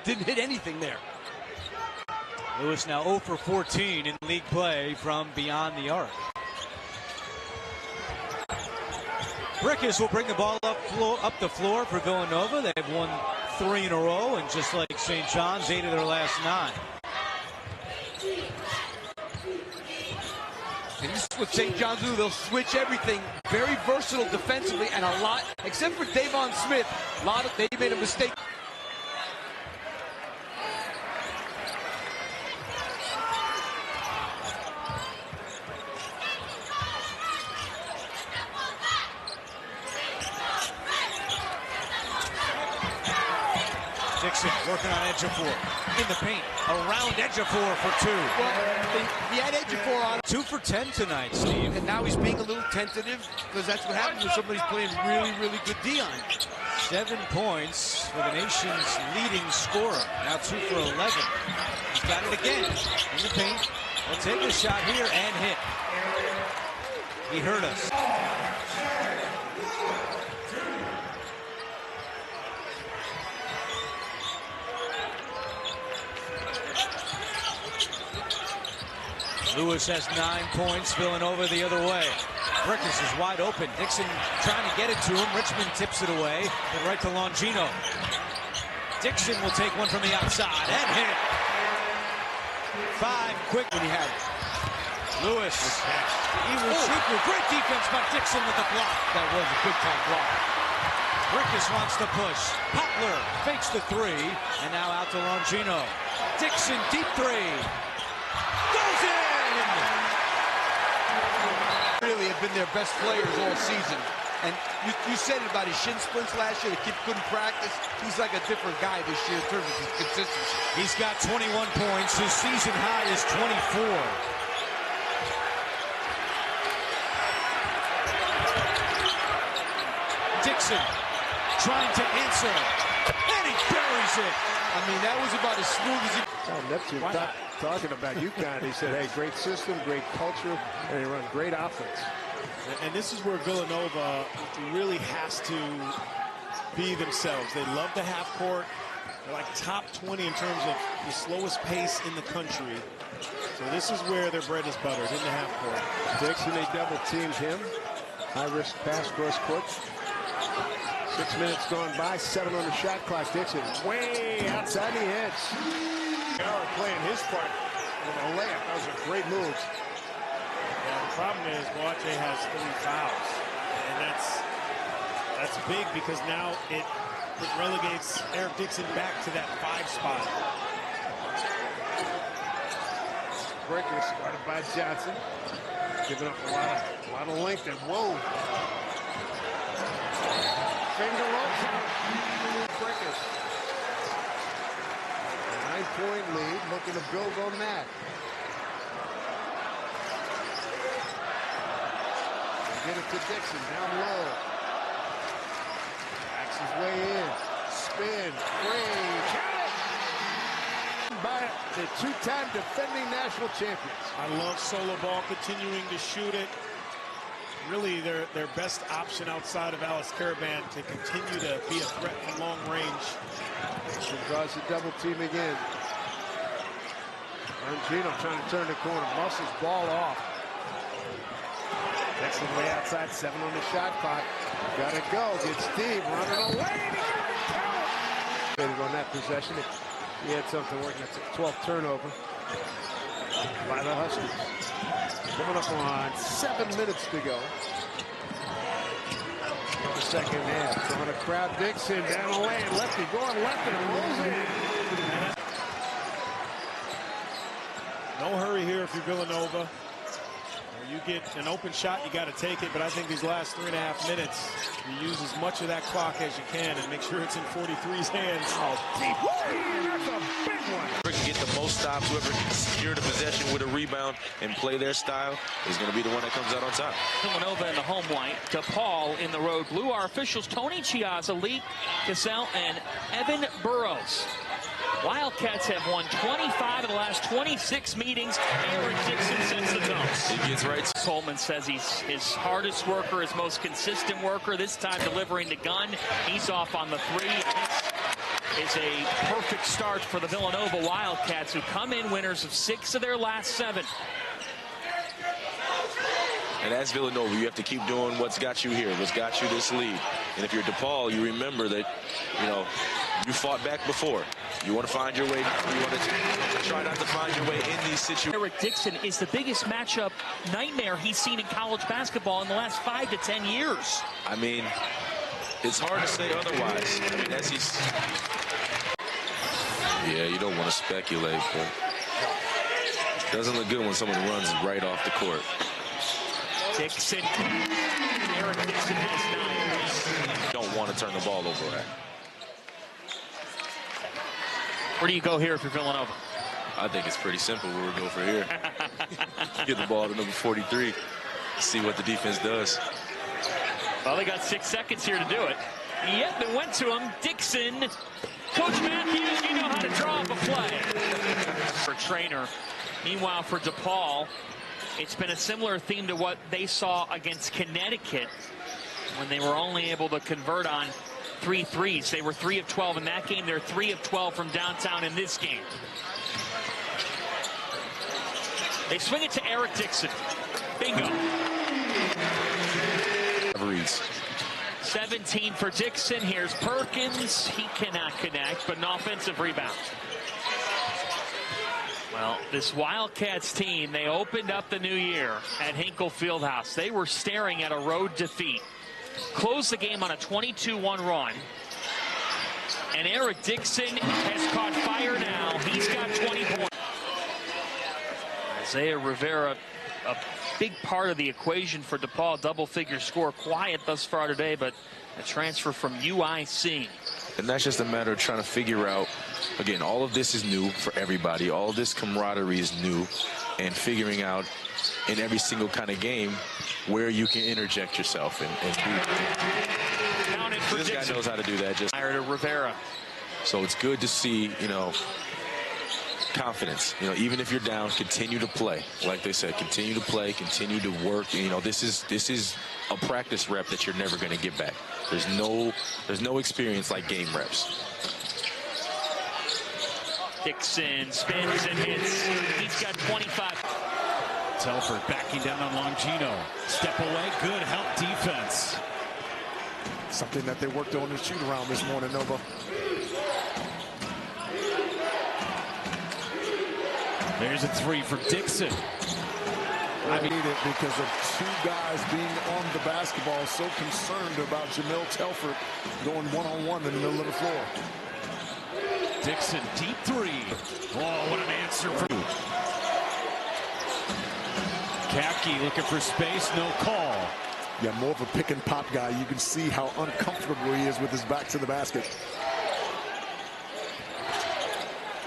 Didn't hit anything there. Lewis now 0 for 14 in league play from beyond the arc. Brickus will bring the ball up the floor for Villanova. They've won 3 in a row, and just like St. John's, 8 of their last 9. And this is what St. John's do. They'll switch everything. Very versatile defensively, and a lot, except for Davon Smith, they made a mistake. Dixon working on Ejiofor in the paint. Around Ejiofor for two. Well, he had Ejiofor on 2 for 10 tonight, Steve. and now he's being a little tentative because that's what happens when somebody's playing really, really good D on. 7 points for the nation's leading scorer. Now 2 for 11. He's got it again in the paint. He'll take a shot here and hit. He hurt us. Lewis has 9 points. Villanova the other way. Brickus is wide open. Dixon trying to get it to him. Richmond tips it away. But right to Longino. Dixon will take one from the outside and hit it. 5 quick when he had it. Lewis. He will shoot through. Great defense by Dixon with the block. That was a big time block. Brickus wants to push. Poplar fakes the 3. And now out to Longino. Dixon deep 3. Goes in! Really have been their best players all season. And you said it about his shin splints last year. The kid couldn't practice. He's like a different guy this year in terms of his consistency. He's got 21 points. His season high is 24. Dixon trying to answer. And he buries it. I mean, that was about as smooth as he... Neptune talking about UConn. He said, hey, great system, great culture, and they run great offense. And this is where Villanova really has to be themselves. They love the half court. They're like top 20 in terms of the slowest pace in the country. So this is where their bread is buttered, in the half court. Dixon, they double teamed him. High-risk pass cross court. 6 minutes gone by, 7 on the shot clock. Dixon way outside the edge. Howard playing his part with a layup. That was a great move. Yeah, the problem is Boache has 3 fouls, and that's big because now it relegates Eric Dixon back to that 5 spot. Breaker started by Johnson, giving up a lot of length and whoa. Finger roll. Breakers. 9-point lead, looking to build on that. Get it to Dixon, down low. Backs his way in. Spin, range, by the 2-time defending national champions. I love solo ball, continuing to shoot it. Really their best option outside of Alice Caravan to continue to be a threat from long range. He draws the double team again. Longino trying to turn the corner, muscles ball off. Dixon way outside, 7 on the shot clock. Gotta go, gets Steve running away. On that possession, he had something working. That's a 12th turnover by the Huskies. Coming up on 7 minutes to go. In the second half. So on a crowd, Dixon down the lane, lefty going left and rolls in. No hurry here if you're Villanova. You get an open shot, you got to take it, but I think these last 3.5 minutes, you use as much of that clock as you can and make sure it's in 43's hands. Oh, deep. That's a big one. Whoever can get the most stops, whoever can secure the possession with a rebound and play their style is going to be the one that comes out on top. Villanova in the home white, DePaul in the road blue. Our officials, Tony Chiazza, Lee Cassell, and Evan Burrows. Wildcats have won 25 of the last 26 meetings. Eric Dixon sets the tone. He gets right. Coleman says he's his hardest worker, his most consistent worker. This time delivering the gun. He's off on the 3. This is a perfect start for the Villanova Wildcats, who come in winners of 6 of their last 7. And as Villanova, you have to keep doing what's got you here, what's got you this lead. And if you're DePaul, you remember that, you fought back before. You want to find your way. You want to try not to find your way in these situations. Eric Dixon is the biggest matchup nightmare he's seen in college basketball in the last 5 to 10 years. I mean, it's hard to say otherwise. I mean, as he's... Yeah, you don't want to speculate, but it doesn't look good when someone runs right off the court. Dixon. Eric Dixon has 9. You don't want to turn the ball over at. Where do you go here if you're Villanova? I think it's pretty simple where we go for here. Get the ball to number 43. See what the defense does. Well, they got 6 seconds here to do it. Yep, it went to him. Dixon. Coach Matthews, you know how to draw up a play. For Trainer. Meanwhile, for DePaul, it's been a similar theme to what they saw against Connecticut when they were only able to convert on 3 threes. They were 3 of 12 in that game. They're 3 of 12 from downtown in this game. They swing it to Eric Dixon. Bingo. 17 for Dixon. Here's Perkins. He cannot connect, but an offensive rebound. Well, this Wildcats team, they opened up the new year at Hinkle Fieldhouse. They were staring at a road defeat. Closed the game on a 22-1 run. And Eric Dixon has caught fire now. He's got 20 points. Isaiah Rivera, a big part of the equation for DePaul. Double-figure score. Quiet thus far today, but a transfer from UIC. And that's just a matter of trying to figure out, again, all of this is new for everybody. All of this camaraderie is new, and figuring out in every single kind of game where you can interject yourself and do. This guy knows how to do that. Just to Rivera. So it's good to see, you know, confidence. You know, even if you're down, continue to play. Like they said, continue to play, continue to work. You know, this is a practice rep that you're never going to get back. There's no experience like game reps. Dixon spins and hits. He's got 25. Telford backing down on Longino. Step away, good help defense. Something that they worked on in the shoot around this morning, Nova. There's a 3 from Dixon. I need it because of 2 guys being on the basketball, so concerned about Jamil Telford going one-on-one in the middle of the floor. Dixon, deep 3. Oh, what an answer from Kapke looking for space, no call. Yeah, more of a pick and pop guy. You can see how uncomfortable he is with his back to the basket.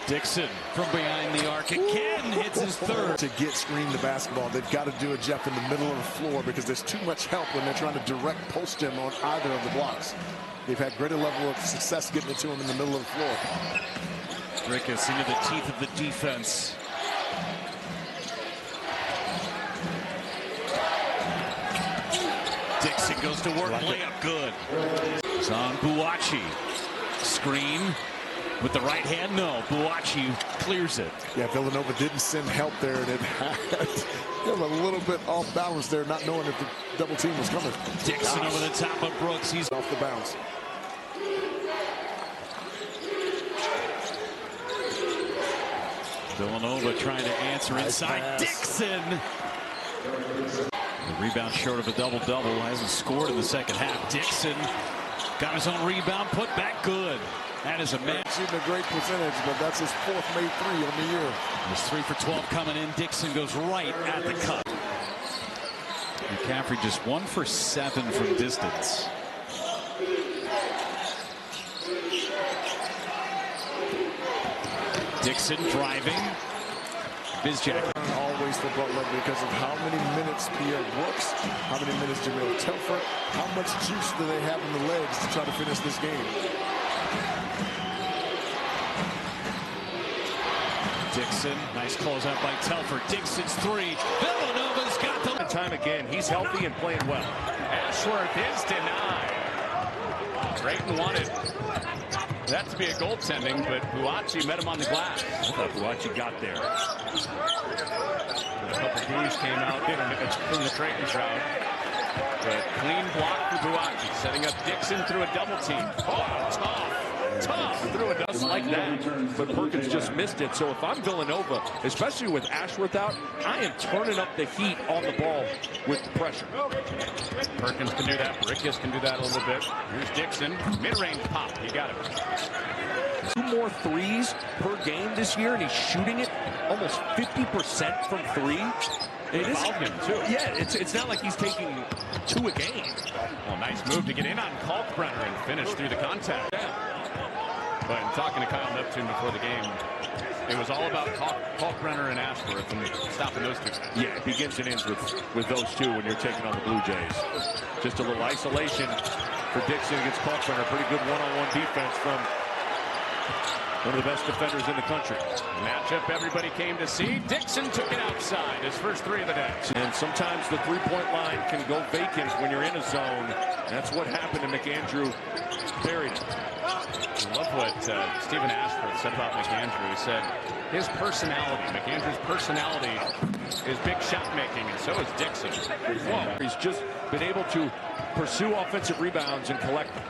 Dixon from behind the arc again hits his 3rd. To get screen the basketball, they've got to do it, Jeff, in the middle of the floor because there's too much help when they're trying to direct post him on either of the blocks. They've had greater level of success getting it to him in the middle of the floor. Rickus into the teeth of the defense. Dixon goes to work, layup good. It's on Buachi. Screen. With the right hand, no. Buachi clears it. Yeah, Villanova didn't send help there, and it had him a little bit off balance there, not knowing if the double team was coming. Dixon over the top of Brooks. He's off the bounce. Villanova trying to answer inside. Dixon. The rebound short of a double-double. Hasn't scored in the second half. Dixon got his own rebound, put back good. That is a match. Shooting a great percentage, but that's his 4th made 3 on the year. There's 3 for 12 coming in. Dixon goes right at the cup. McCaffrey just 1 for 7 from distance. Dixon driving. Bizjack. Always for Butler because of how many minutes Pierre Brooks, how many minutes Jamil Telford, how much juice do they have in the legs to try to finish this game. Dixon, nice closeout by Telford. Dixon's 3. Villanova's got the time again. He's healthy and playing well. Ashworth is denied. Drayton wanted that to be a goaltending, but Buachi met him on the glass. I thought Buachi got there. A couple Blues came out from the Drayton crowd. But clean block for Buachi, setting up Dixon through a double team. Oh, tough through a double like that. But Perkins just missed it. So if I'm Villanova, especially with Ashworth out, I am turning up the heat on the ball with pressure. Perkins can do that. Rickus can do that a little bit. Here's Dixon. Mid-range pop. You got it. 2 more threes per game this year, and he's shooting it almost 50% from 3. It is him too. Yeah, it's not like he's taking 2 a game. Well, nice move to get in on Kalkbrenner and finish through the contact. But in talking to Kyle Neptune before the game, it was all about Kalkbrenner and Ashworth and stopping those two guys. Yeah, it begins and ends with those two when you're taking on the Blue Jays. Just a little isolation for Dixon against Kalkbrenner. Pretty good one-on-one defense from one of the best defenders in the country. Matchup everybody came to see. Dixon took it outside. His first three of the day. And sometimes the three-point line can go vacant when you're in a zone. That's what happened to McAndrew. Buried it. I love what Stephen Ashford said about McAndrew. He said his personality, McAndrew's personality, is big shot making, and so is Dixon. Whoa. He's just been able to pursue offensive rebounds and collect them.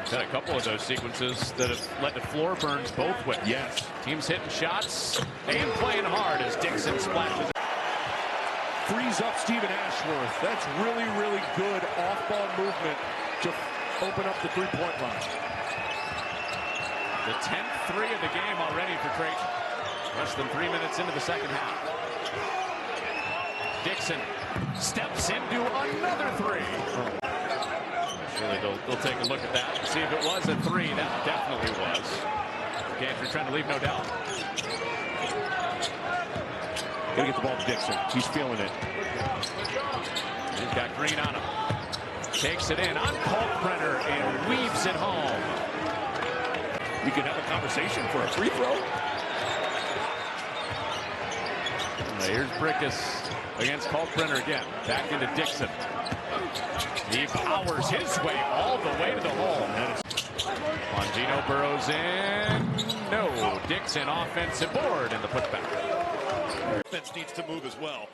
He's had a couple of those sequences that have led to floor burns both ways. Yes. Teams hitting shots and playing hard as Dixon splashes. Frees up Stephen Ashworth. That's really, really good off-ball movement to open up the three-point line. The 10th three of the game already for Creighton. Less than 3 minutes into the second half. Dixon steps into another three. Surely they'll take a look at that and see if it was a three. That definitely was. McAndrew trying to leave no doubt. Gotta get the ball to Dixon. He's feeling it. He's got Green on him. Takes it in on Kalkbrenner and weaves it home. We could have a conversation for a free throw. Here's Brickus against Kalkbrenner again. Back into Dixon. He powers his way all the way to the hole. Longino burrows in. No. Dixon offensive board and the putback. Defense needs to move as well.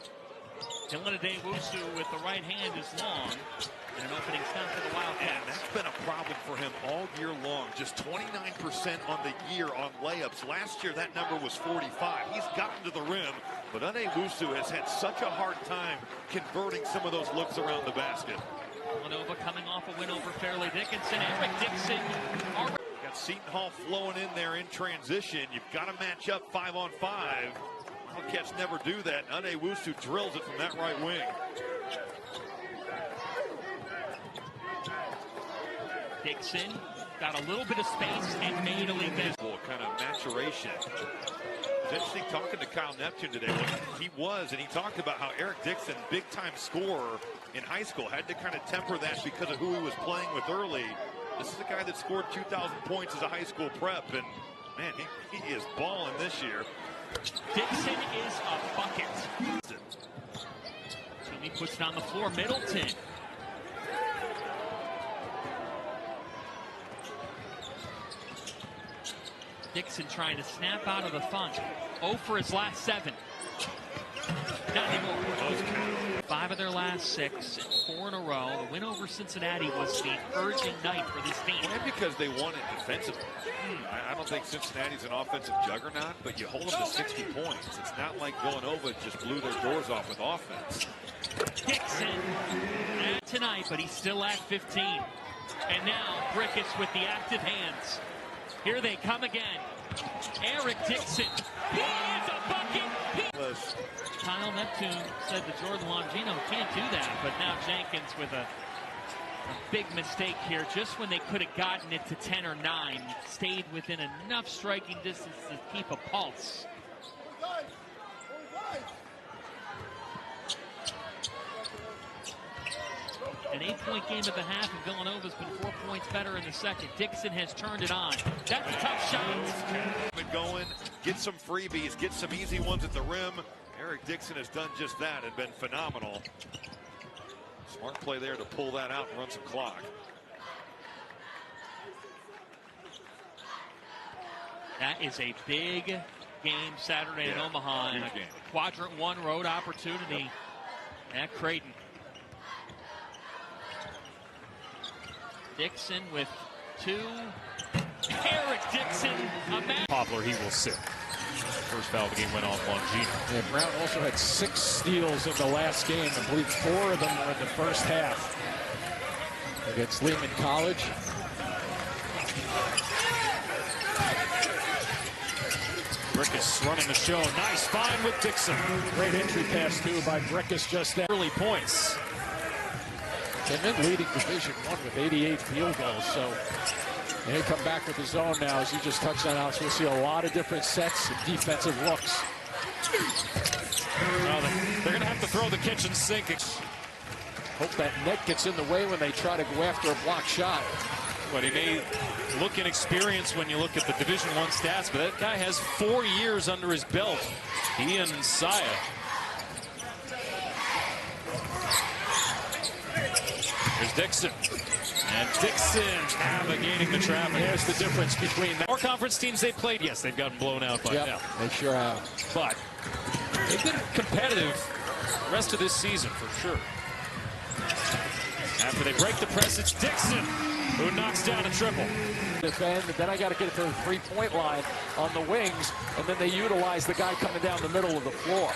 Dylan Wusu with the right hand is long. And an opening stop for the Wildcats. And that's been a problem for him all year long. Just 29% on the year on layups. Last year, that number was 45. He's gotten to the rim, but Wusu has had such a hard time converting some of those looks around the basket. Villanova coming off a win over Fairleigh Dickinson. Eric Dixon. Got Seton Hall flowing in there in transition. You've got to match up 5-on-5. Wildcats never do that. Wusu drills it from that right wing. Dixon got a little bit of space and made a lead. Kind of maturation. It's interesting talking to Kyle Neptune today. He was, and he talked about how Eric Dixon, big-time scorer in high school, had to kind of temper that because of who he was playing with early. This is a guy that scored 2,000 points as a high school prep, and man, he is balling this year. Dixon is a bucket. He puts it on the floor. Middleton. Dixon trying to snap out of the funk. 0 for his last 7. Not anymore. 5 of their last 6, 4 in a row. The win over Cincinnati was the urging night for this team. And because they won it defensively. I don't think Cincinnati's an offensive juggernaut, but you hold them to 60 points. It's not like Villanova just blew their doors off with offense. Dixon tonight, but he's still at 15. And now Brickus with the active hands. Here they come again. Eric Dixon. He is a bucket. Kyle Neptune said to Jordan Longino, can't do that. But now Jenkins with a big mistake here. Just when they could have gotten it to 10 or 9. Stayed within enough striking distance to keep a pulse. An 8-point game at the half, and Villanova's been 4 points better in the second. Dixon has turned it on. That's a tough shot. Going, get some freebies, get some easy ones at the rim. Eric Dixon has done just that and been phenomenal. Smart play there to pull that out and run some clock. That is a big game Saturday in Omaha. And a quadrant 1 road opportunity at Creighton. Dixon with 2. Eric Dixon. Poplar, he will sit. First foul of the game went off on Gino. Yeah, Brown also had 6 steals in the last game. I believe 4 of them were in the first half against Lehman College. Brickus running the show. Nice find with Dixon. Great entry pass, too, by Brickus just there. Early points. And then leading Division I with 88 field goals, so And they come back with the zone now, as you just touched on, Alex. We'll see a lot of different sets of defensive looks. Well, they're going to have to throw the kitchen sink. Hope that net gets in the way when they try to go after a block shot. But he may look inexperienced when you look at the Division I stats, but that guy has 4 years under his belt. He and Saya. Here's Dixon. And Dixon navigating the traffic. There's the difference between that. More conference teams they played, yes, they've gotten blown out by now. They sure have. But they've been competitive the rest of this season for sure. After they break the press, it's Dixon who knocks down a triple. Defend, and then I got to get it to the three-point line on the wings, and then they utilize the guy coming down the middle of the floor.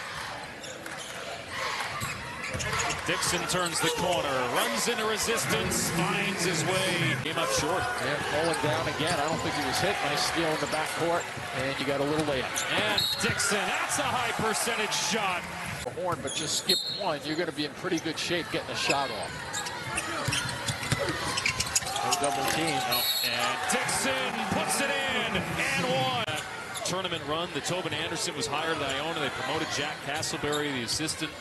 Dixon turns the corner, runs into resistance, finds his way. Came up short. And falling down again. I don't think he was hit. Nice steal in the backcourt, and you got a little layup. And Dixon, that's a high percentage shot. The horn, but just skip one. You're going to be in pretty good shape getting a shot off. No double team. And Dixon puts it in and one. Tournament run. The Tobin Anderson was hired at Iona. They promoted Jack Castleberry, the assistant.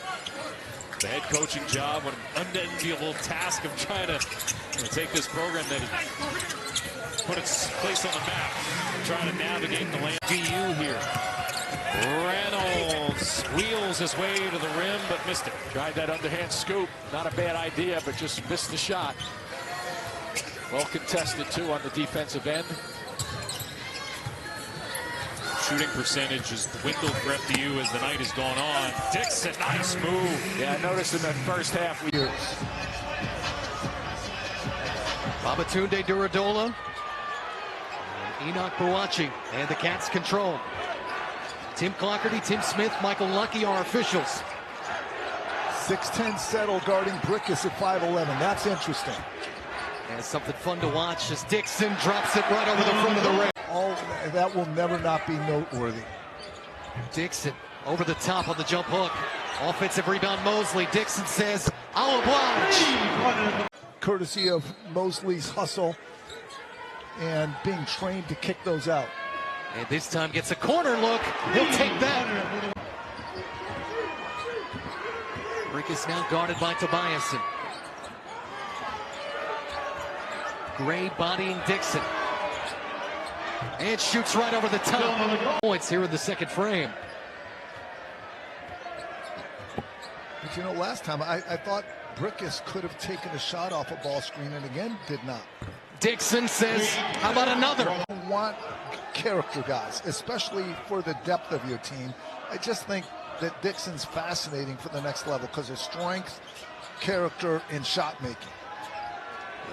The head coaching job, what an unenviable task of trying to take this program that has put its place on the map, trying to navigate the land. DU here. Reynolds wheels his way to the rim, but missed it. Tried that underhand scoop. Not a bad idea, but just missed the shot. Well contested, too, on the defensive end. Shooting percentage has dwindled for FDU as the night has gone on. Dixon, nice move. Yeah, I noticed in that first half. Babatunde Duradola. And Enoch Buachi. And the Cats control. Tim Clockerty, Tim Smith, Michael Lucky are officials. 6'10" settle guarding Brickus at 5'11". That's interesting. And something fun to watch as Dixon drops it right over the front of the rim. Oh, that will never not be noteworthy. Dixon over the top on the jump hook. Offensive rebound Mosley. Dixon says, I'll oblige. Courtesy of Mosley's hustle and being trained to kick those out. And this time gets a corner look. He'll take that. Brick is now guarded by Tobiasen. Gray bodying Dixon. And shoots right over the top. Points here in the second frame. But you know, last time I thought Brickus could have taken a shot off a ball screen and again did not. Dixon says, how about another? I want character guys, especially for the depth of your team. I just think that Dixon's fascinating for the next level because of strength, character, and shot making.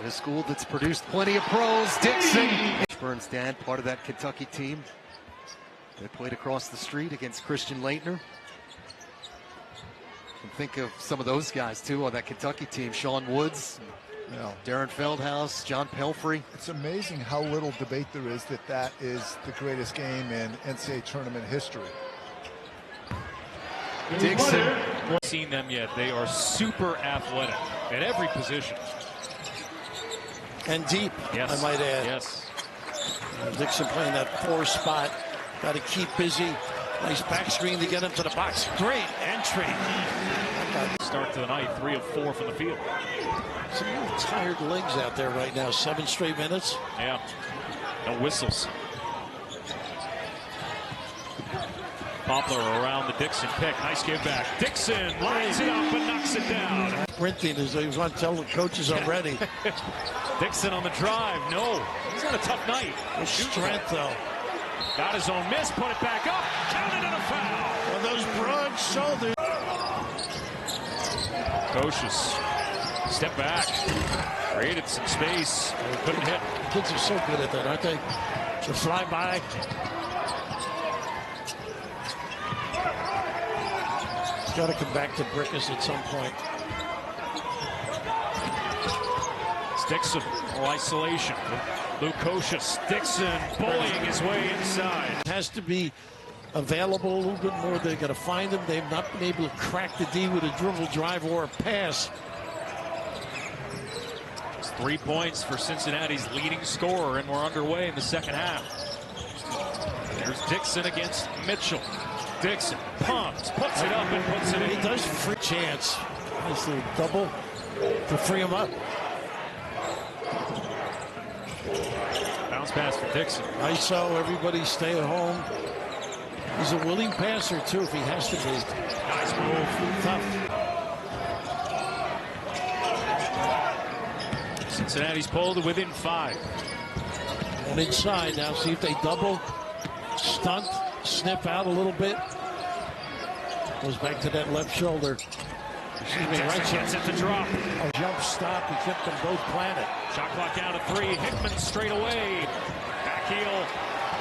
In a school that's produced plenty of pros, Dixon. Burns' dad, part of that Kentucky team that played across the street against Christian Laettner. And think of some of those guys too on that Kentucky team. Sean Woods, Darren Feldhouse, John Pelfrey. It's amazing how little debate there is that that is the greatest game in NCAA tournament history. Dixon. Seen them yet. They are super athletic at every position. And deep, yes. I might add. Yes. Dixon playing that 4 spot. Got to keep busy. Nice back screen to get him to the box. Great entry. Start to the night, 3 of 4 from the field. Some tired legs out there right now. 7 straight minutes. Yeah. No whistles. Poplar around the Dixon pick. Nice give back. Dixon lines it up and knocks it down. Sprinting as they want to tell the coaches already. Dixon on the drive. No. He's had a tough night. With strength, though. Got his own miss. Put it back up. Counted and a foul. Well, those broad shoulders. Kocius. Step back. Created some space. Couldn't hit. Kids are so good at that, aren't they? The flyby. He's got to come back to Brickus at some point. It's Dixon. More isolation. Luke Kocius. Dixon bullying his way inside. Has to be available a little bit more. They've got to find him. They've not been able to crack the D with a dribble drive or a pass. 3 points for Cincinnati's leading scorer, and we're underway in the second half. There's Dixon against Mitchell. Dixon pumps, puts it up, and puts it in. He does free chance. Nice little double to free him up. Bounce pass for Dixon. ISO, everybody stay at home. He's a willing passer, too, if he has to be. Nice move. Tough. Cincinnati's pulled to within 5. And inside now, see if they double, stunt, sniff out a little bit. Goes back to that left shoulder. Excuse me, right gets it to drop. A jump stop. He kept them both planted. Shot clock down to 3. Hickman straight away. Back heel.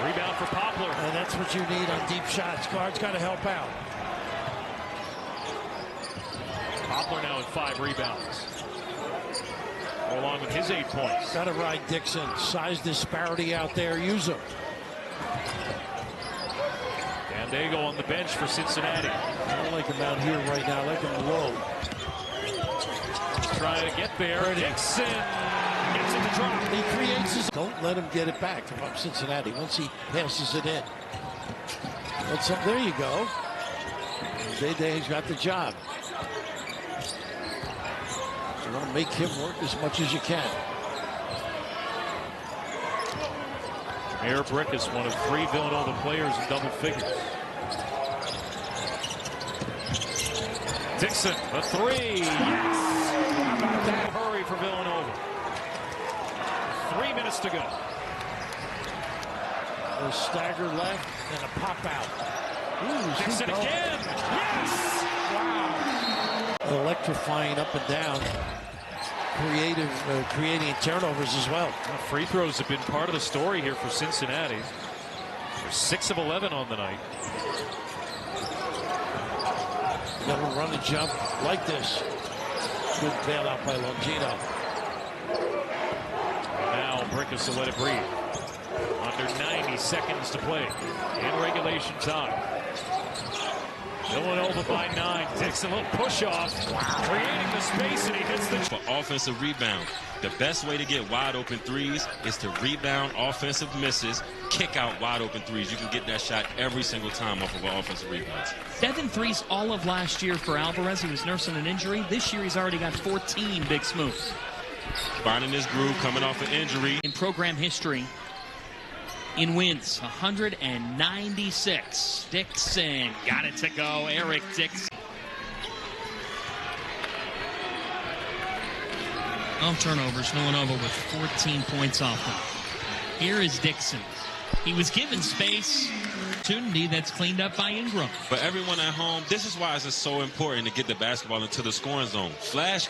Rebound for Poplar. And that's what you need on deep shots. Guards got to help out. Poplar now with 5 rebounds. Along with his 8 points. Got to ride Dixon. Size disparity out there. Use him. Dago on the bench for Cincinnati. I don't like him out here right now. I like him low. He's trying to get there. Dixon gets it to drop. He creates his... Don't let him get it back if I'm Cincinnati. Once he passes it in. There you go. Day-Day's got the job. You want to make him work as much as you can. Mayor Brick is one of 3 Villanova players in double figures. Dixon, a 3. Yes! How about that hurry for Villanova? 3 minutes to go. A stagger left and a pop out. Ooh, Dixon again! Yes! Wow! Electrifying up and down. Creating turnovers as well. Free throws have been part of the story here for Cincinnati. They're 6 of 11 on the night. Got to run and jump like this. Good bailout by Longino. Now Brickus will let it breathe. Under 90 seconds to play in regulation time. Villanova by 9. Dixon, a little push off. Creating the space, and he hits the... For offensive rebound, the best way to get wide open threes is to rebound offensive misses, kick out wide open threes. You can get that shot every single time off of an offensive rebound. 7 threes all of last year for Alvarez. He was nursing an injury. This year he's already got 14 big smooths. Finding his groove, coming off an injury. In program history, in wins, 196. Dixon got it to go. Eric Dixon. Oh, turnovers. Villanova with 14 points off them. Here is Dixon. He was given space. Opportunity that's cleaned up by Ingram. For everyone at home, this is why it's just so important to get the basketball into the scoring zone. Flash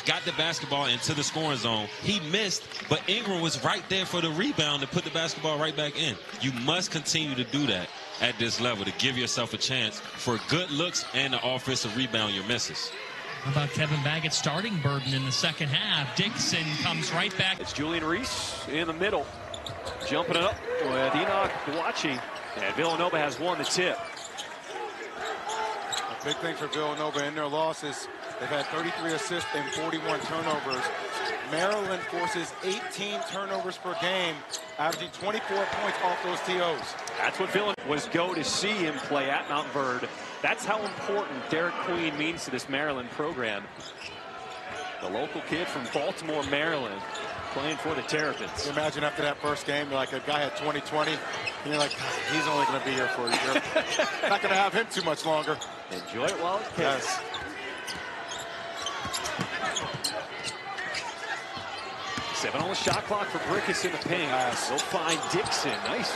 got the basketball into the scoring zone. He missed, but Ingram was right there for the rebound to put the basketball right back in. You must continue to do that at this level to give yourself a chance for good looks and the offensive rebound your misses. How about Kevin Baggett's starting burden in the second half? Dixon comes right back. It's Julian Reese in the middle. Jumping it up with Enoch Buachi. And Villanova has won the tip. A big thing for Villanova in their losses. They've had 33 assists and 41 turnovers. Maryland forces 18 turnovers per game, averaging 24 points off those TOs. That's what Villanova was go to see him play at Mount Verde. That's how important Derek Queen means to this Maryland program. The local kid from Baltimore, Maryland, playing for the Terrapins. You imagine after that first game, like a guy had 20-20, and you're like, he's only going to be here for a year. Not going to have him too much longer. Enjoy it while it's yes. Seven on the shot clock for Brickus in the paint. They'll find Dixon. Nice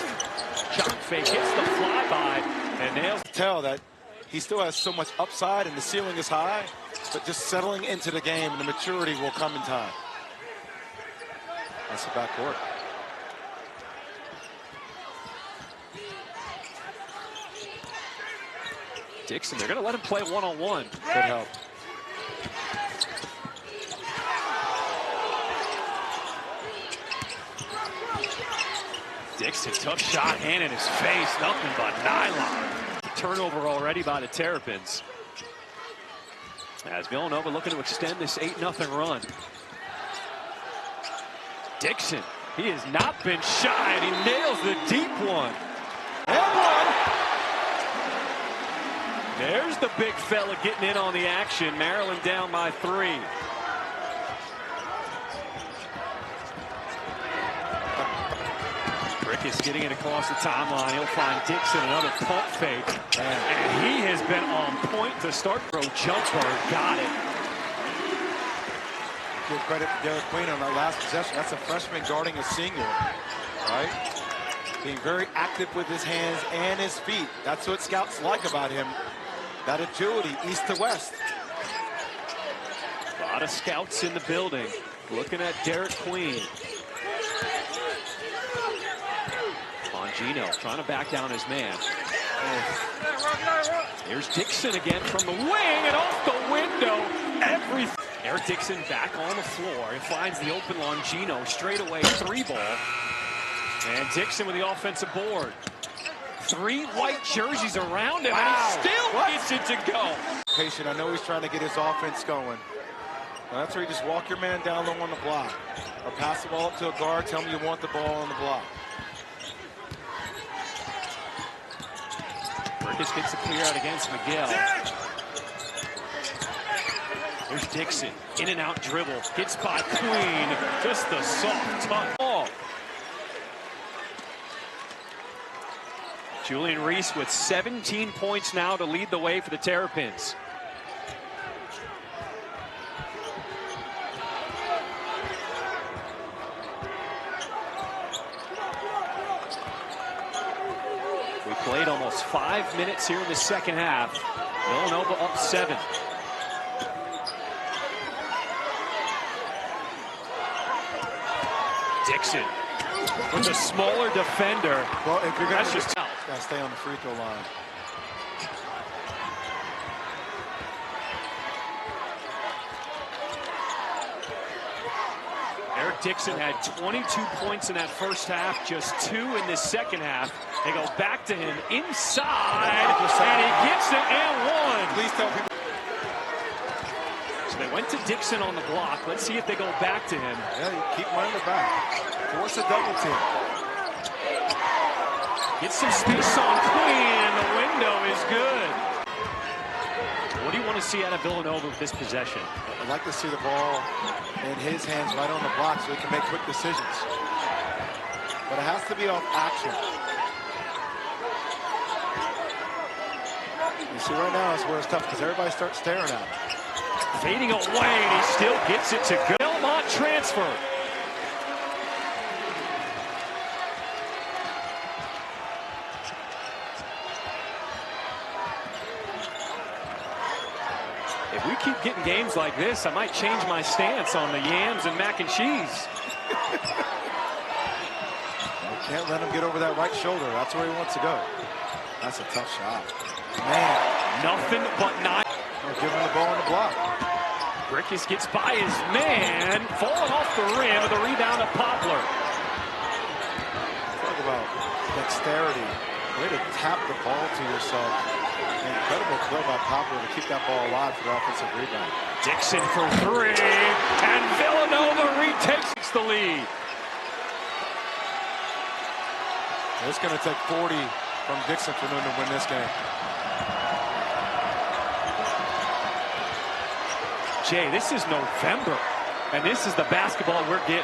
shot fake. Hits the flyby and nails. Tell that he still has so much upside and the ceiling is high, but just settling into the game and the maturity will come in time. That's the backcourt. Dixon, they're going to let him play one-on-one. Good help. Dixon, tough shot, hand in his face, nothing but nylon. Turnover already by the Terrapins. As Villanova looking to extend this 8-0 run. Dixon, he has not been shy, and he nails the deep one. And one. There's the big fella getting in on the action. Maryland down by 3. Is getting it across the timeline. He'll find Dixon, another pump fake. And he has been on point to start. Throw jumper, got it. Give credit to Derek Queen on that last possession. That's a freshman guarding a senior, right? Being very active with his hands and his feet. That's what scouts like about him. That agility, east to west. A lot of scouts in the building looking at Derek Queen. Gino trying to back down his man. Here's Dixon again from the wing and off the window. Eric Dixon back on the floor. He finds the open Longino. Straight away 3-ball. And Dixon with the offensive board. 3 white jerseys around him. Wow. And he still gets it to go. Patient. I know he's trying to get his offense going. Now that's where you just walk your man down low on the block. Or pass the ball up to a guard. Tell him you want the ball on the block. Burgess gets a clear out against Miguel. There's Dixon. In and out dribble. Gets by Queen. Just the soft touch ball. Julian Reese with 17 points now to lead the way for the Terrapins. Played almost 5 minutes here in the second half. Villanova up 7. Dixon with a smaller defender. Well, if you're going to just gotta stay on the free throw line. Eric Dixon had 22 points in that first half, just 2 in this second half. They go back to him inside, and he gets it and 1. Please tell people. So they went to Dixon on the block. Let's see if they go back to him. Yeah, you keep him in the back. Force a double team. Get some space on Queen, and the window is good. What do you want to see out of Villanova with this possession? I'd like to see the ball in his hands right on the block so he can make quick decisions. But it has to be off action. You see right now is where it's tough because everybody starts staring at him. Fading away, and he still gets it to go. Belmont transfer. If we keep getting games like this, I might change my stance on the yams and mac and cheese. You can't let him get over that right shoulder. That's where he wants to go. That's a tough shot. Man. Nothing but 9. Give him the ball on the block. Brickus gets by his man. Falling off the rim with a rebound to Poplar. Talk about dexterity. Way to tap the ball to yourself. Incredible throw by Poplar to keep that ball alive for the offensive rebound. Dixon for 3. And Villanova retakes the lead. It's going to take 40 from Dixon for them to win this game. Jay, this is November, and this is the basketball we're getting.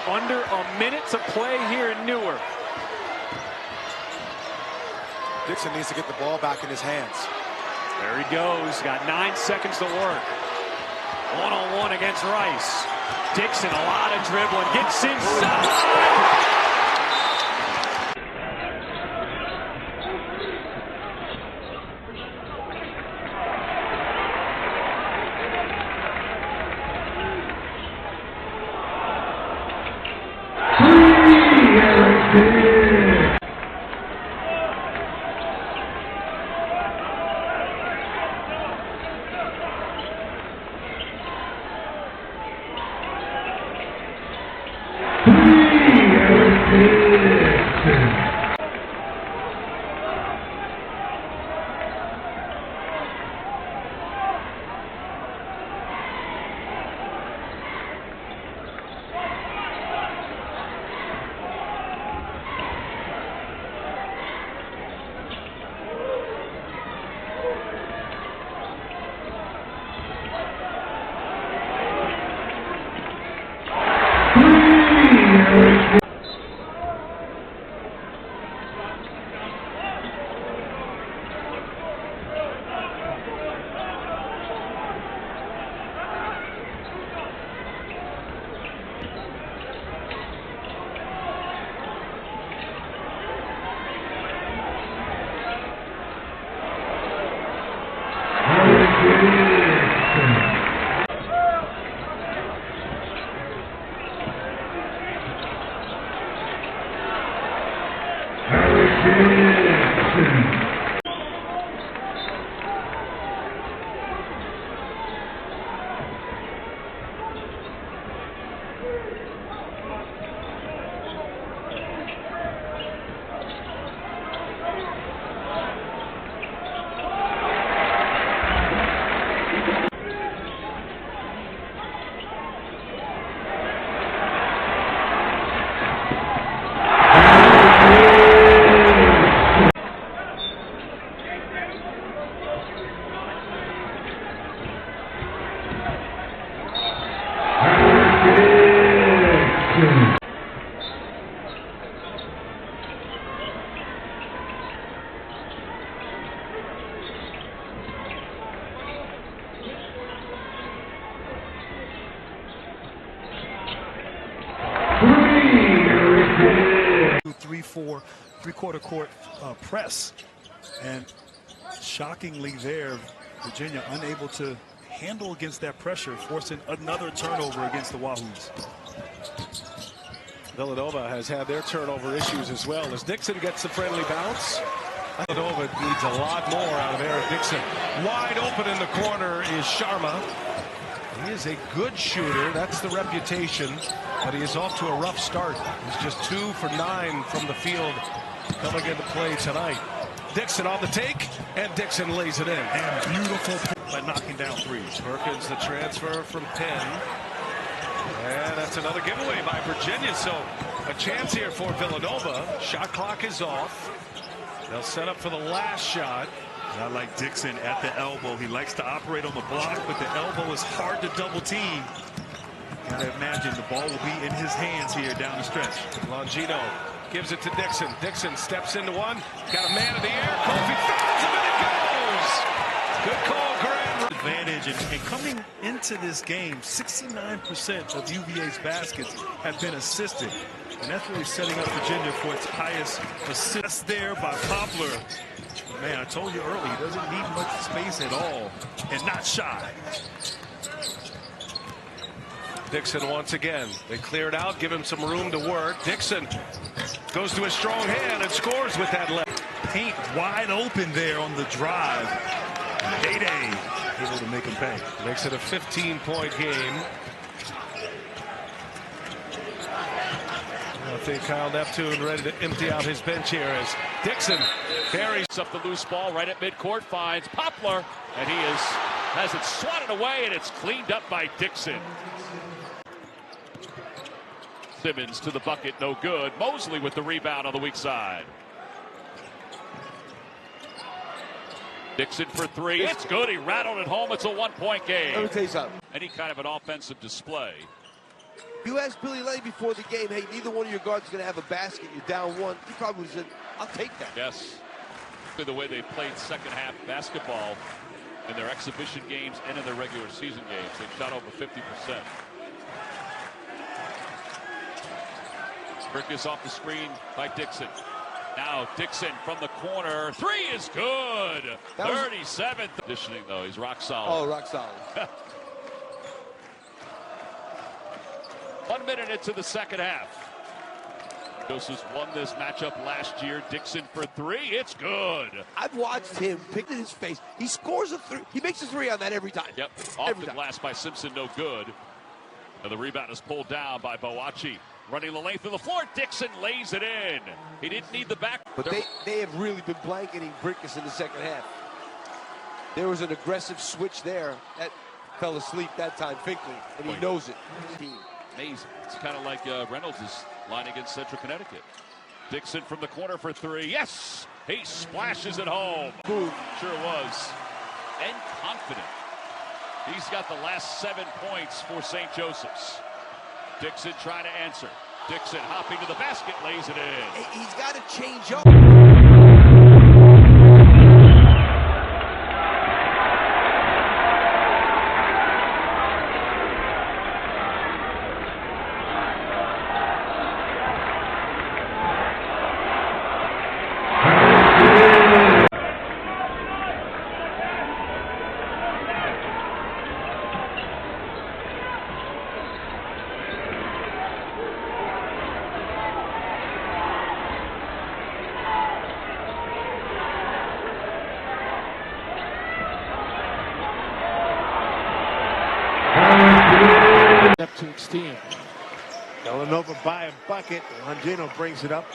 Under a minute to play here in Newark. Dixon needs to get the ball back in his hands. There he goes. Got 9 seconds to work. One-on-one against Rice. Dixon, a lot of dribbling. Gets inside. three-quarter court press. And shockingly there, Virginia unable to handle against that pressure, forcing another turnover against the Wahoos. Villanova has had their turnover issues as well as Dixon gets the friendly bounce. Villanova needs a lot more out of Eric Dixon. Wide open in the corner is Sharma. He is a good shooter. That's the reputation, but he is off to a rough start. He's just 2 for 9 from the field coming into play tonight. Dixon on the take, and Dixon lays it in. And beautiful by knocking down threes. Perkins, the transfer from Penn. And that's another giveaway by Virginia, so a chance here for Villanova. Shot clock is off. They'll set up for the last shot. I like Dixon at the elbow. He likes to operate on the block, but the elbow is hard to double team. Gotta imagine the ball will be in his hands here down the stretch. Longino gives it to Dixon. Dixon steps into one. Got a man in the air. Kofi fouls him and it goes. Good call, Graham. Advantage, and coming into this game, 69% of UVA's baskets have been assisted. And that's really setting up Virginia for its highest assist there by Poplar. Man, I told you earlier, he doesn't need much space at all, and not shy. Dixon once again. They clear it out, give him some room to work. Dixon goes to a strong hand and scores with that left. Paint wide open there on the drive. Day able to make him pay. Makes it a 15-point game. I think Kyle Neptune ready to empty out his bench here as Dixon carries up the loose ball right at midcourt, finds Poplar, and he has it swatted away, and it's cleaned up by Dixon. Simmons to the bucket, no good. Mosley with the rebound on the weak side. Dixon for three. It's good. He rattled it home. It's a one-point game. Let me tell you something. Any kind of an offensive display. You asked Billy Lane before the game, hey, neither one of your guards is going to have a basket. You're down one. He probably said, I'll take that. Yes. The way they played second half basketball in their exhibition games and in their regular season games. They shot over 50%. Perkins off the screen by Dixon. Now Dixon from the corner. Three is good. 37th. Conditioning, though. He's rock solid. Oh, rock solid. 1 minute into the second half. Josephs won this matchup last year. Dixon for three. It's good. I've watched him pick at his face. He scores a three. He makes a three on that every time. Yep. Off the glass by Simpson. No good. And the rebound is pulled down by Boachi. Running the length of the floor. Dixon lays it in. He didn't need the back. But they have really been blanketing Brickus in the second half. There was an aggressive switch there. That fell asleep that time, Finkley, and he knows it. Amazing. It's kind of like Reynolds' line against Central Connecticut. Dixon from the corner for three. Yes! He splashes it home. Boom. Sure was. And confident. He's got the last 7 points for St. Joseph's. Dixon trying to answer. Dixon hopping to the basket, lays it in. He's got to change up. Neptune's team. Villanova by a bucket. Longino brings it up.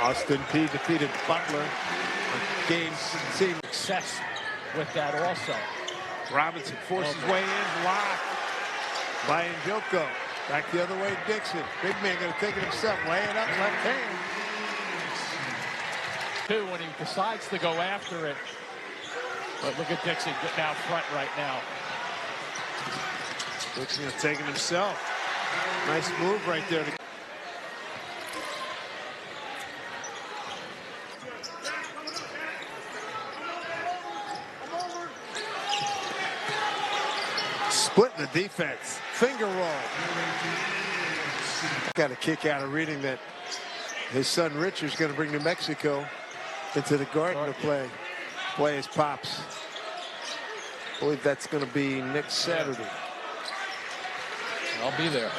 Austin P defeated Butler. Games seeing success with that also. Robinson forces way in, blocked by Njoko. Back the other way, Dixon. Big man going to take it himself, laying up left hand. Two when he decides to go after it. But look at Dixon getting out front right now. Dixon is taking himself. Nice move right there. Splitting the defense. finger roll. Got a kick out of reading that his son Richard's going to bring New Mexico into the Garden to play his pops. I believe that's going to be next Saturday. I'll be there.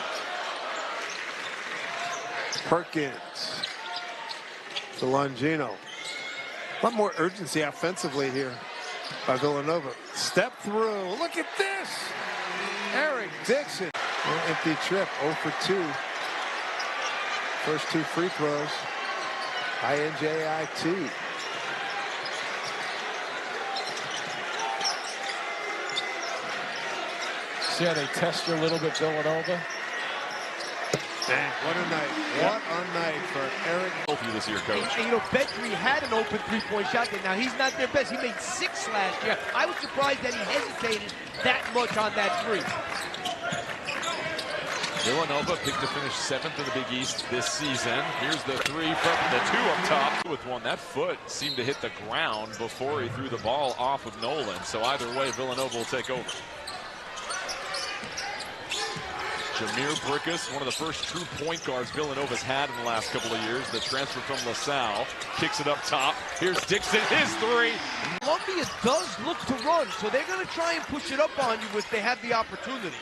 Perkins to Longino. A lot more urgency offensively here by Villanova. Step through. Look at this. Eric Dixon. Empty trip. 0 for 2. First 2 free throws. INJIT. See how they test you a little bit, Villanova? What a night. What a night for Eric. This year, Coach. And, you know, Bedry had an open three-point shot there. Now, he's not their best. He made 6 last year. I was surprised that he hesitated that much on that three. Villanova picked to finish 7th in the Big East this season. Here's the 3 from the 2 up top with one. That foot seemed to hit the ground before he threw the ball off of Nolan. So either way, Villanova will take over. Jameer Brickus, one of the first true point guards Villanova's had in the last couple of years. The transfer from LaSalle, kicks it up top. Here's Dixon, his 3. Columbia does look to run, so they're going to try and push it up on you if they have the opportunity.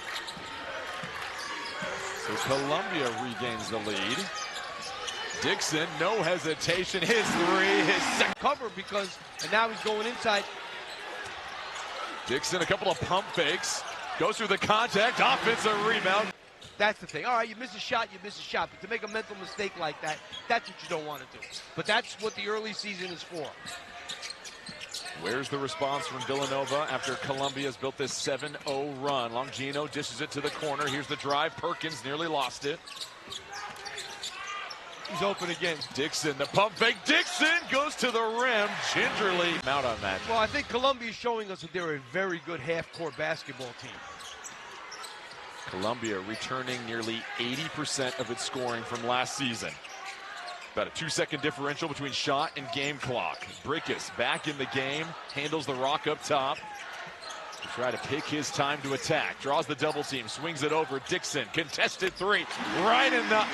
So Columbia regains the lead. Dixon, no hesitation, his 3, his second. Cover because, and now he's going inside. Dixon, a couple of pump fakes. Goes through the contact, offensive rebound. That's the thing. All right, you miss a shot, you miss a shot. But to make a mental mistake like that, that's what you don't want to do. But that's what the early season is for. Where's the response from Villanova after Columbia's built this 7-0 run? Longino dishes it to the corner. Here's the drive. Perkins nearly lost it. He's open again. Dixon, the pump fake. Dixon goes to the rim. Gingerly out on that. Well, I think Columbia is showing us that they're a very good half-court basketball team. Columbia returning nearly 80% of its scoring from last season. About a 2-second differential between shot and game clock. Brickus back in the game, handles the rock up top. To try to pick his time to attack. Draws the double team, swings it over. Dixon, contested 3, right in the...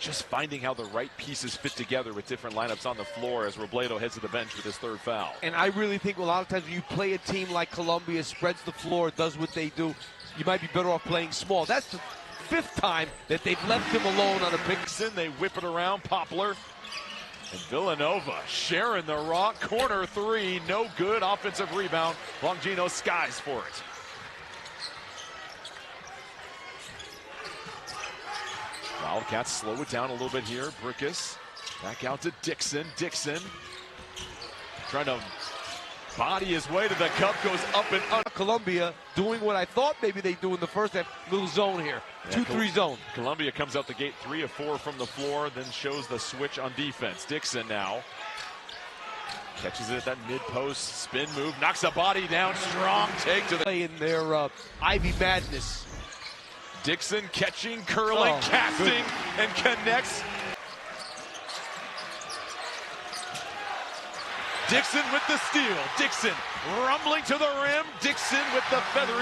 Just finding how the right pieces fit together with different lineups on the floor as Robledo heads to the bench with his 3rd foul. And I really think a lot of times when you play a team like Columbia, spreads the floor, does what they do, you might be better off playing small. That's the 5th time that they've left him alone on a pick. They whip it around, Poplar. And Villanova sharing the rock. Corner 3, no good. Offensive rebound. Longino skies for it. Wildcats slow it down a little bit here. Brickus back out to Dixon. Dixon trying to body his way to the cup, goes up and up. Columbia doing what I thought maybe they do in the first half. Little zone here. 2-3 zone. Columbia comes out the gate 3 of 4 from the floor, then shows the switch on defense. Dixon now catches it at that mid-post spin move, knocks the body down, strong take to the... In their Ivy Madness. Dixon catching, curling, casting, and connects. Dixon with the steal. Dixon rumbling to the rim. Dixon with the feathery